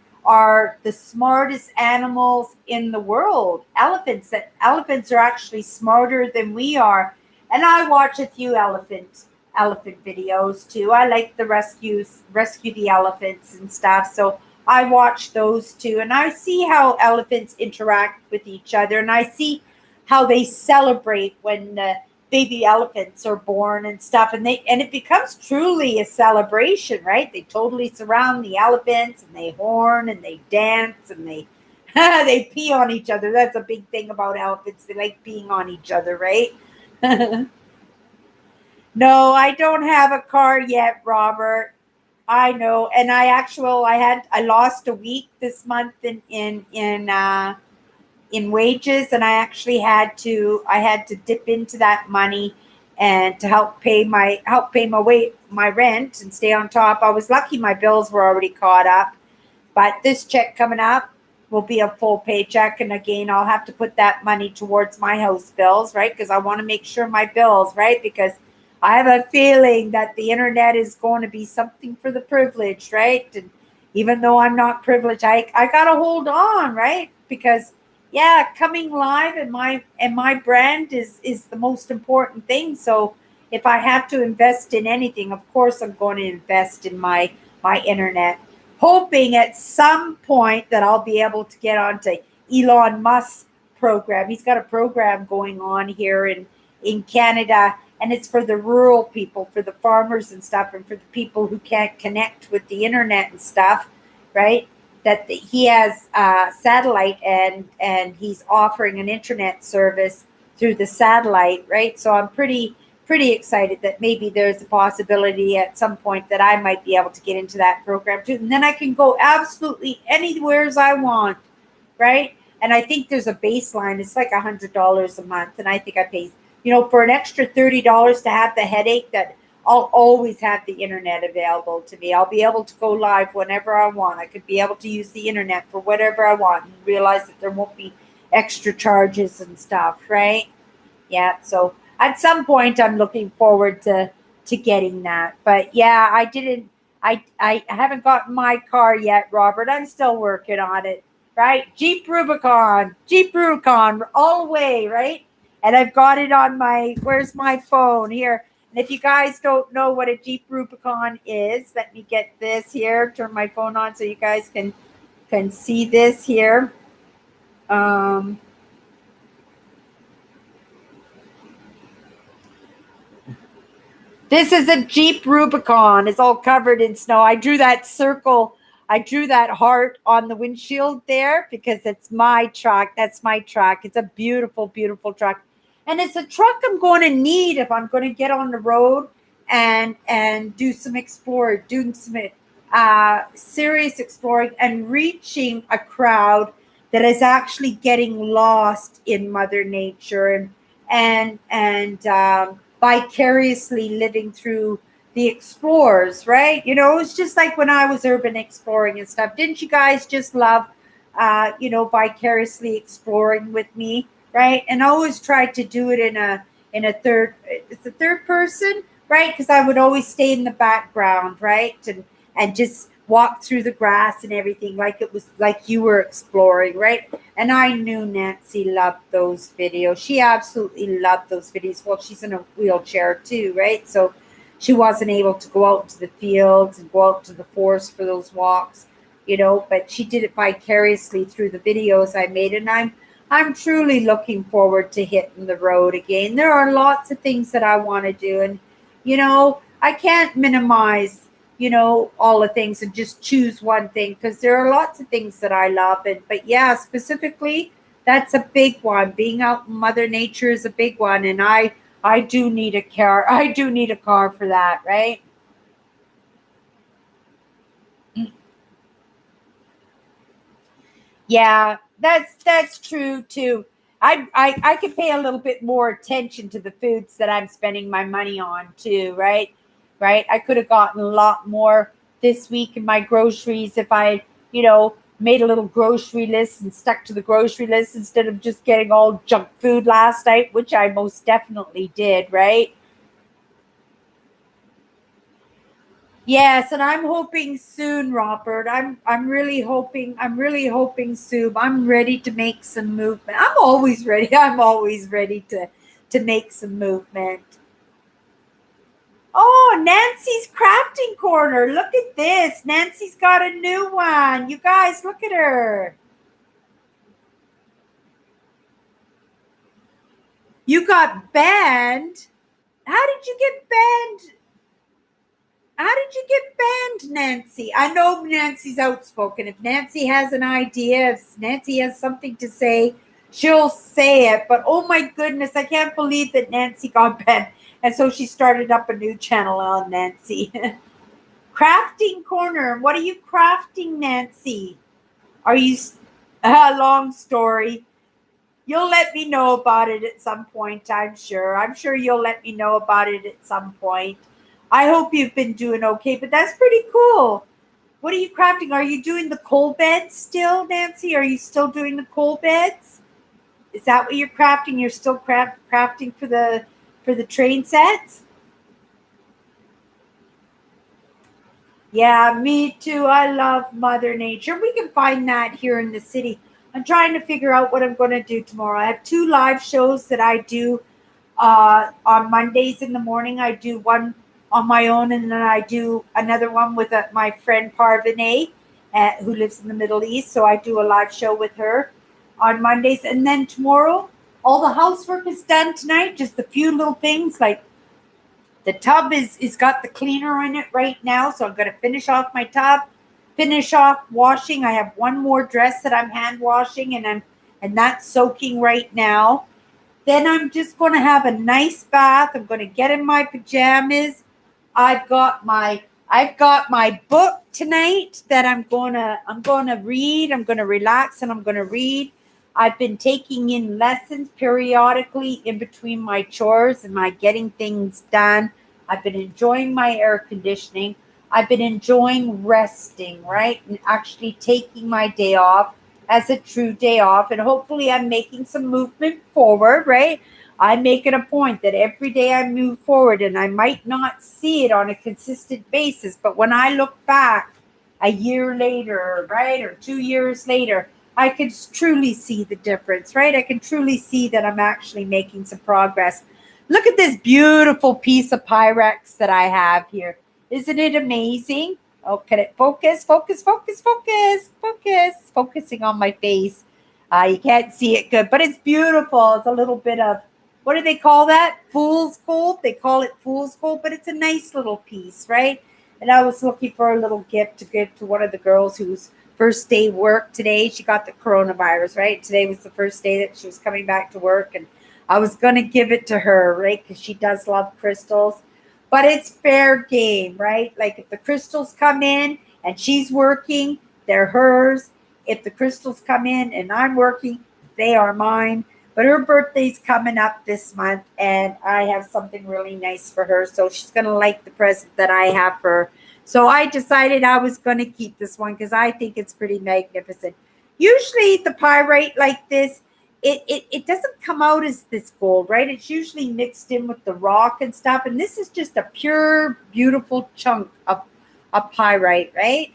the smartest animals in the world. Elephants are actually smarter than we are. And I watch a few elephant videos too. I like the rescue the elephants and stuff. So I watch those too, and I see how elephants interact with each other, and I see how they celebrate when the baby elephants are born and stuff, and it becomes truly a celebration, right? They totally surround the elephants, and they horn and they dance and they they pee on each other. That's a big thing about elephants. They like peeing on each other, right? No, I don't have a car yet, Robert. I know, and I lost a week this month in wages, and I had to dip into that money and to help pay my rent and stay on top. I was lucky my bills were already caught up, but this check coming up, will be a full paycheck. And again, I'll have to put that money towards my house bills, right? Because I want to make sure my bills, right? Because I have a feeling that the internet is going to be something for the privileged, right? And even though I'm not privileged, I gotta hold on, right? Because yeah, coming live and my brand is the most important thing. So if I have to invest in anything, of course I'm going to invest in my internet, hoping at some point that I'll be able to get onto Elon Musk's program. He's got a program going on here in Canada, and it's for the rural people, for the farmers and stuff, and for the people who can't connect with the internet and stuff, right? He has satellite, and he's offering an internet service through the satellite, right? So I'm pretty excited that maybe there's a possibility at some point that I might be able to get into that program too. And then I can go absolutely anywhere as I want, right? And I think there's a baseline. It's like $100 a month. And I think I pay, for an extra $30 to have the headache that I'll always have the internet available to me. I'll be able to go live whenever I want. I could be able to use the internet for whatever I want and realize that there won't be extra charges and stuff, right? Yeah. So at some point I'm looking forward to getting that. But yeah, I haven't gotten my car yet, Robert. I'm still working on it. Right? Jeep Rubicon all the way, right? And I've got it on where's my phone here? And if you guys don't know what a Jeep Rubicon is, let me get this here, turn my phone on so you guys can see this here. This is a Jeep Rubicon. It's all covered in snow. I drew that circle. I drew that heart on the windshield there because it's my truck. That's my truck. It's a beautiful, beautiful truck. And it's a truck I'm going to need if I'm going to get on the road and do some exploring, doing some serious exploring and reaching a crowd that is actually getting lost in Mother Nature and vicariously living through the explorers, right? It's just like when I was urban exploring and stuff. Didn't you guys just love, vicariously exploring with me, right? And I always tried to do it it's a third person, right? Because I would always stay in the background, right? And just walk through the grass and everything like it was like you were exploring, right? And I knew Nancy loved those videos. She absolutely loved those videos. Well, she's in a wheelchair too, right? So she wasn't able to go out to the fields and go out to the forest for those walks, but she did it vicariously through the videos I made. And I'm truly looking forward to hitting the road again. There are lots of things that I want to do. And, I can't minimize all the things and just choose one thing because there are lots of things that I love. But yeah, specifically, that's a big one. Being out in Mother Nature is a big one. And I do need a car. I do need a car for that, right? Yeah, that's true too. I could pay a little bit more attention to the foods that I'm spending my money on too, right? Right? I could have gotten a lot more this week in my groceries if I, made a little grocery list and stuck to the grocery list instead of just getting all junk food last night, which I most definitely did, right? Yes, and I'm hoping soon, Robert. I'm really hoping soon. I'm ready to make some movement. I'm always ready. I'm always ready to make some movement. Oh, Nancy's crafting corner. Look at this. Nancy's got a new one. You guys, look at her. You got banned. How did you get banned? How did you get banned, Nancy? I know Nancy's outspoken. If Nancy has an idea, if Nancy has something to say, she'll say it. But oh my goodness, I can't believe that Nancy got banned. And so she started up a new channel on Nancy. Crafting Corner. What are you crafting, Nancy? Are you a long story? You'll let me know about it at some point, I'm sure. I'm sure you'll let me know about it at some point. I hope you've been doing okay, but that's pretty cool. What are you crafting? Are you doing the coal beds still, Nancy? Are you still doing the coal beds? Is that what you're crafting? You're still crafting for the train sets? Yeah, me too. I love Mother Nature. We can find that here in the city. I'm trying to figure out what I'm going to do tomorrow. I have 2 live shows that I do on Mondays in the morning. I do one on my own, and then I do another one with my friend Parvane, who lives in the Middle East. So I do a live show with her on Mondays. And then tomorrow, all the housework is done tonight. Just a few little things like the tub is got the cleaner in it right now. So I'm going to finish off my tub, finish off washing. I have one more dress that I'm hand washing, and that's soaking right now. Then I'm just going to have a nice bath. I'm going to get in my pajamas. I've got my book tonight that I'm going to read. I'm going to relax and I'm going to read. I've been taking in lessons periodically in between my chores and my getting things done. I've been enjoying my air conditioning. I've been enjoying resting, right? And actually taking my day off as a true day off. And hopefully I'm making some movement forward, right? I make it a point that every day I move forward, and I might not see it on a consistent basis, but when I look back a year later, right, or 2 years later, I can truly see the difference, right? I can truly see that I'm actually making some progress. Look at this beautiful piece of Pyrex that I have here. Isn't it amazing? Oh, can it focus? Focus, focus, focus, focus. Focusing on my face. You can't see it good, but it's beautiful. It's a little bit of, what do they call that? Fool's gold. They call it fool's gold, but it's a nice little piece, right? And I was looking for a little gift to give to one of the girls whose first day work today. She got the coronavirus, right? Today was the first day that she was coming back to work, and I was going to give it to her, right? Because she does love crystals. But it's fair game, right? Like if the crystals come in and she's working, they're hers. If the crystals come in and I'm working, they are mine. But her birthday's coming up this month, and I have something really nice for her. So she's going to like the present that I have for her. So I decided I was going to keep this one because I think it's pretty magnificent. Usually the pyrite like this, it doesn't come out as this gold, right? It's usually mixed in with the rock and stuff. And this is just a pure, beautiful chunk of pyrite, right?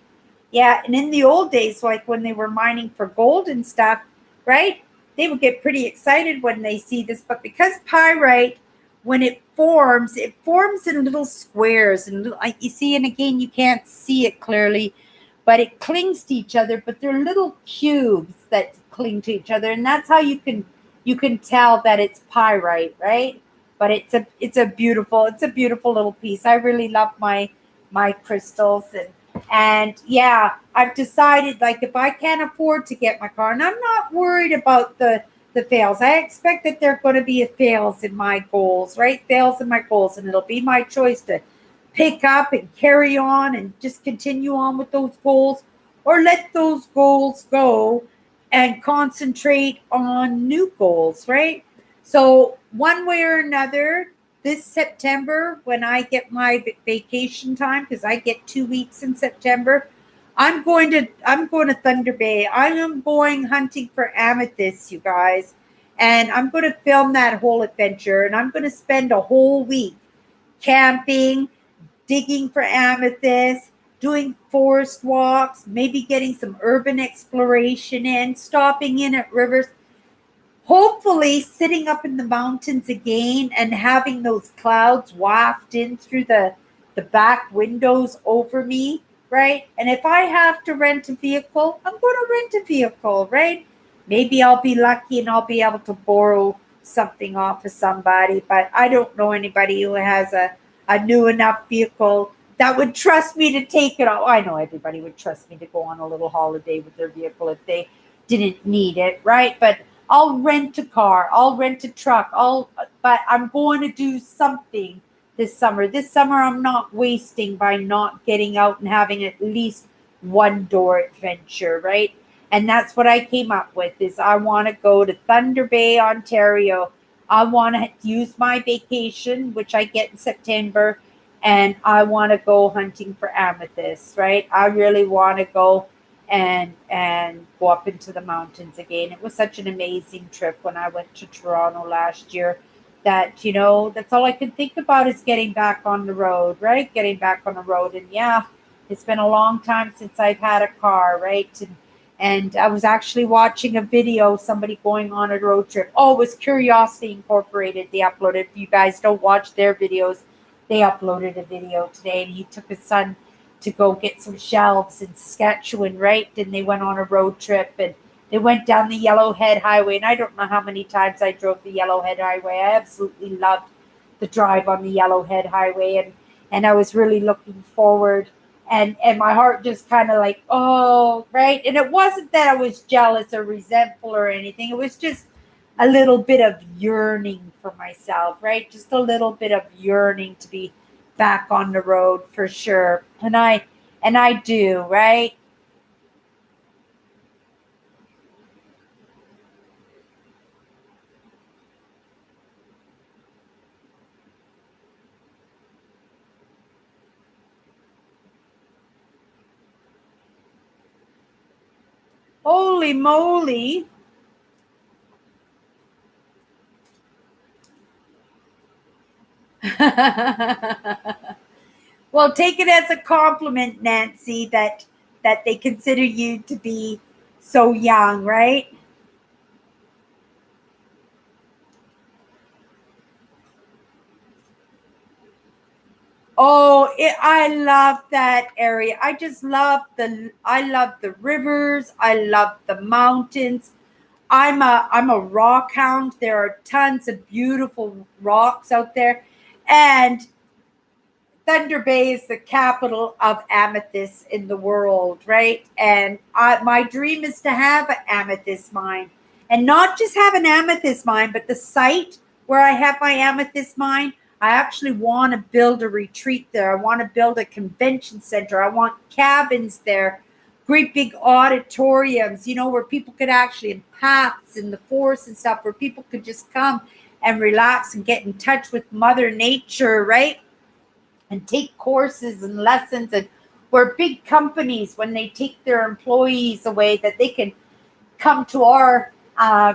Yeah. And in the old days, like when they were mining for gold and stuff, right? They would get pretty excited when they see this. But because pyrite, when it forms in little squares. And like you see, and again, you can't see it clearly, but it clings to each other. But they're little cubes that cling to each other, and that's how you can tell that it's pyrite, right? But it's a beautiful little piece. I really love my crystals, and yeah, I've decided, like, if I can't afford to get my car, and I'm not worried about the fails. I expect that there are going to be fails in my goals, right? Fails in my goals, and it'll be my choice to pick up and carry on and just continue on with those goals, or let those goals go and concentrate on new goals, right? So one way or another, this September, when I get my vacation time, because I get 2 weeks in September, I'm going to Thunder Bay. I am going hunting for amethysts, you guys. And I'm going to film that whole adventure. And I'm going to spend a whole week camping, digging for amethysts, doing forest walks, maybe getting some urban exploration in, stopping in at rivers, hopefully sitting up in the mountains again and having those clouds waft in through the back windows over me, right? And if I have to rent a vehicle, I'm going to rent a vehicle, right? Maybe I'll be lucky and I'll be able to borrow something off of somebody, but I don't know anybody who has a new enough vehicle that would trust me to take it off. I know everybody would trust me to go on a little holiday with their vehicle if they didn't need it, right? But I'll rent a car, I'll rent a truck, but I'm going to do something this summer. This summer I'm not wasting by not getting out and having at least one door adventure, right? And that's what I came up with, is I want to go to Thunder Bay, Ontario. I want to use my vacation, which I get in September, and I want to go hunting for amethyst, right? I really want to go and go up into the mountains again. It was such an amazing trip when I went to Toronto last year that, that's all I can think about is getting back on the road, right? Getting back on the road. And yeah, it's been a long time since I've had a car, right? And I was actually watching a video, somebody going on a road trip. Oh, it was Curiosity Incorporated. They uploaded. If you guys don't watch their videos, they uploaded a video today, and he took his son to go get some shelves in Saskatchewan, right? And they went on a road trip, and they went down the Yellowhead Highway. And I don't know how many times I drove the Yellowhead Highway. I absolutely loved the drive on the Yellowhead Highway, and I was really looking forward. And my heart just kind of like, oh, right. And it wasn't that I was jealous or resentful or anything. It was just a little bit of yearning for myself, right? Just a little bit of yearning to be back on the road for sure. And I do, right? Holy moly. Well, take it as a compliment, Nancy, that they consider you to be so young, right? Oh, I love that area. I love the rivers. I love the mountains. I'm a rock hound. There are tons of beautiful rocks out there. And Thunder Bay is the capital of amethyst in the world, right? And my dream is to have an amethyst mine, and not just have an amethyst mine, but the site where I have my amethyst mine. I actually want to build a retreat there. I want to build a convention center. I want cabins there, great big auditoriums, where people could actually, in paths in the forest and stuff, where people could just come and relax and get in touch with Mother Nature, right? And take courses and lessons, and where big companies, when they take their employees away, that they can come to our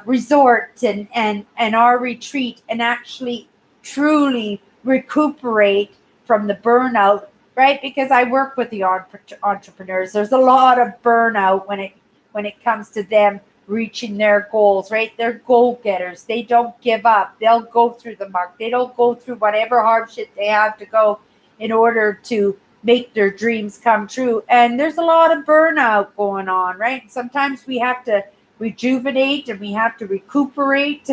resort and our retreat and actually truly recuperate from the burnout, right? Because I work with the entrepreneurs. There's a lot of burnout when it comes to them reaching their goals, right? They're goal getters. They don't give up. They'll go through the muck. They don't go through whatever hardship they have to go in order to make their dreams come true. And there's a lot of burnout going on, right? Sometimes we have to rejuvenate and we have to recuperate,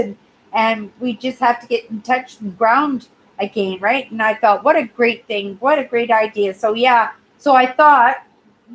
and we just have to get in touch and ground again, right? And I thought, what a great thing, what a great idea. So yeah, so I thought,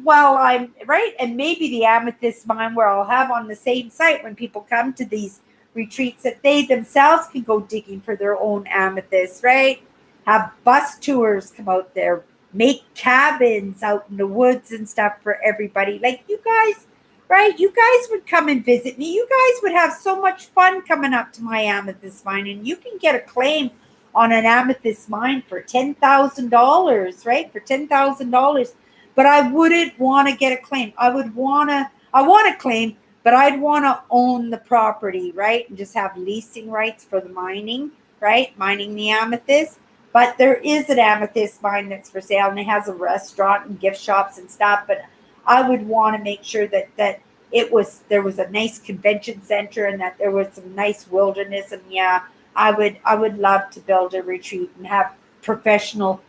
well, I'm right, and maybe the amethyst mine where I'll have on the same site when people come to these retreats, that they themselves can go digging for their own amethyst, right? Have bus tours come out there, make cabins out in the woods and stuff for everybody. Like you guys, right? You guys would come and visit me. You guys would have so much fun coming up to my amethyst mine, and you can get a claim on an amethyst mine for $10,000, right? For $10,000. But I wouldn't want to get a claim. I want a claim, but I'd want to own the property, right? And just have leasing rights for the mining, right? Mining the amethyst. But there is an amethyst mine that's for sale, and it has a restaurant and gift shops and stuff. But I would want to make sure that there was a nice convention center, and that there was some nice wilderness. And yeah, I would love to build a retreat and have professional,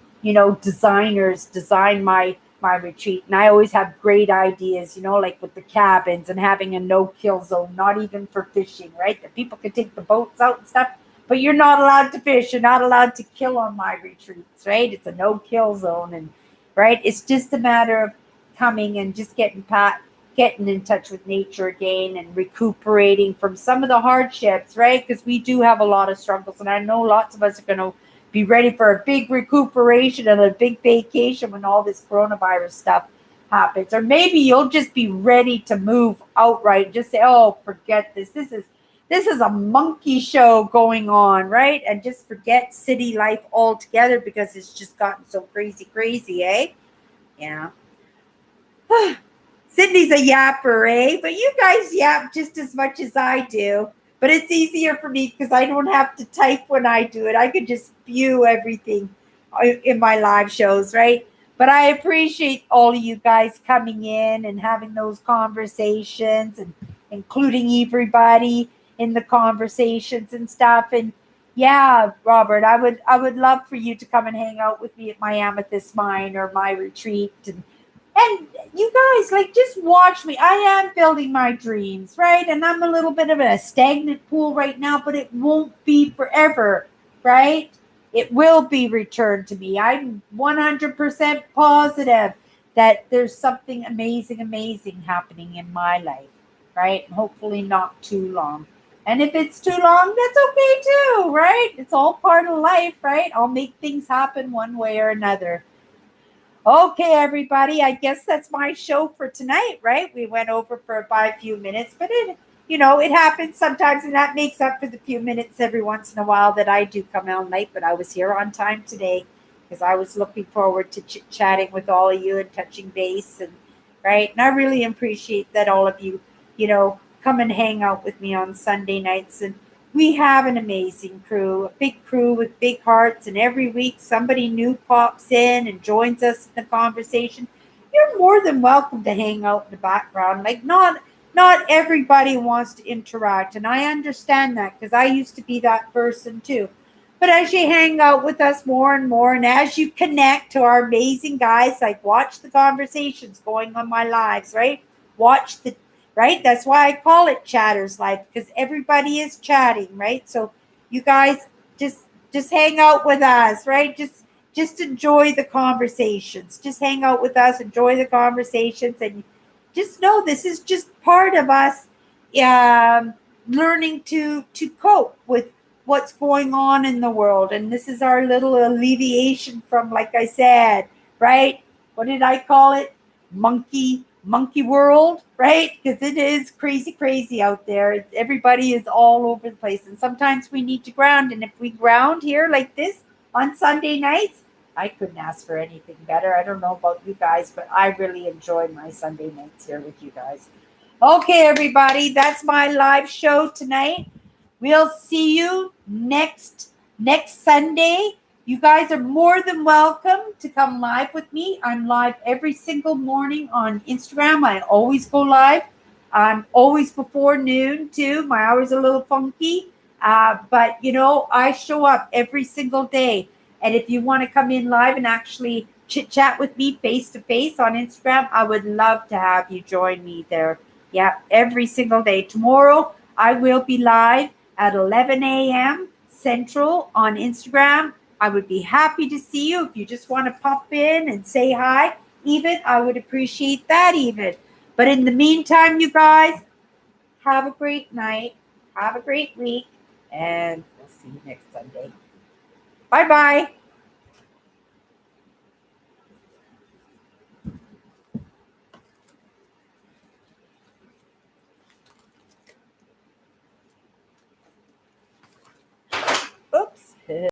designers design my retreat. And I always have great ideas, like with the cabins and having a no-kill zone, not even for fishing, right? That people could take the boats out and stuff, but you're not allowed to fish. You're not allowed to kill on my retreats, right? It's a no-kill zone. And right, it's just a matter of coming and just getting in touch with nature again and recuperating from some of the hardships, right? Because we do have a lot of struggles, and I know lots of us are going to be ready for a big recuperation and a big vacation when all this coronavirus stuff happens. Or maybe you'll just be ready to move outright. Just say, oh, forget this. this is a monkey show going on, right? And just forget city life altogether because it's just gotten so crazy, eh? Yeah. Sydney's a yapper, eh? But you guys yap just as much as I do. But it's easier for me because I don't have to type when I do it. I could just spew everything in my live shows, right? But I appreciate all of you guys coming in and having those conversations and including everybody in the conversations and stuff. And yeah, Robert, I would love for you to come and hang out with me at my amethyst mine or my retreat and you guys, like, just watch me. I am building my dreams, right? And I'm a little bit of a stagnant pool right now, but it won't be forever, right? It will be returned to me. I'm 100% positive that there's something amazing happening in my life, right? And hopefully not too long. And if it's too long, that's okay too, right? It's all part of life, right? I'll make things happen one way or another. Okay, everybody. I guess that's my show for tonight, right? We went over by a few minutes, but it happens sometimes, and that makes up for the few minutes every once in a while that I do come out late. But I was here on time today because I was looking forward to chatting with all of you and touching base, and right. And I really appreciate that all of you, come and hang out with me on Sunday nights and we have an amazing crew, a big crew with big hearts, and every week somebody new pops in and joins us in the conversation. You're more than welcome to hang out in the background. Like not everybody wants to interact, and I understand that because I used to be that person too. But as you hang out with us more and more, and as you connect to our amazing guys, like watch the conversations going on my lives, right? Watch the right? That's why I call it Chatter's Life because everybody is chatting, right? So you guys just hang out with us, right? Just enjoy the conversations. Just hang out with us, enjoy the conversations, and just know this is just part of us learning to cope with what's going on in the world. And this is our little alleviation from, like I said, right? What did I call it? Monkey world, right? Because it is crazy out there. Everybody is all over the place, and sometimes we need to ground. And if we ground here like this on Sunday nights, I couldn't ask for anything better. I don't know about you guys, but I really enjoy my Sunday nights here with you guys. Okay, everybody, that's my live show tonight. We'll see you next Sunday. You guys are more than welcome to come live with me. I'm live every single morning on Instagram. I always go live. I'm always before noon too. My hour's a little funky, but I show up every single day. And if you want to come in live and actually chit chat with me face to face on Instagram, I would love to have you join me there. Yeah, every single day. Tomorrow I will be live at 11 a.m. Central on Instagram. I would be happy to see you. If you just want to pop in and say hi, even, I would appreciate that even. But in the meantime, you guys, have a great night. Have a great week. And we'll see you next Sunday. Bye-bye.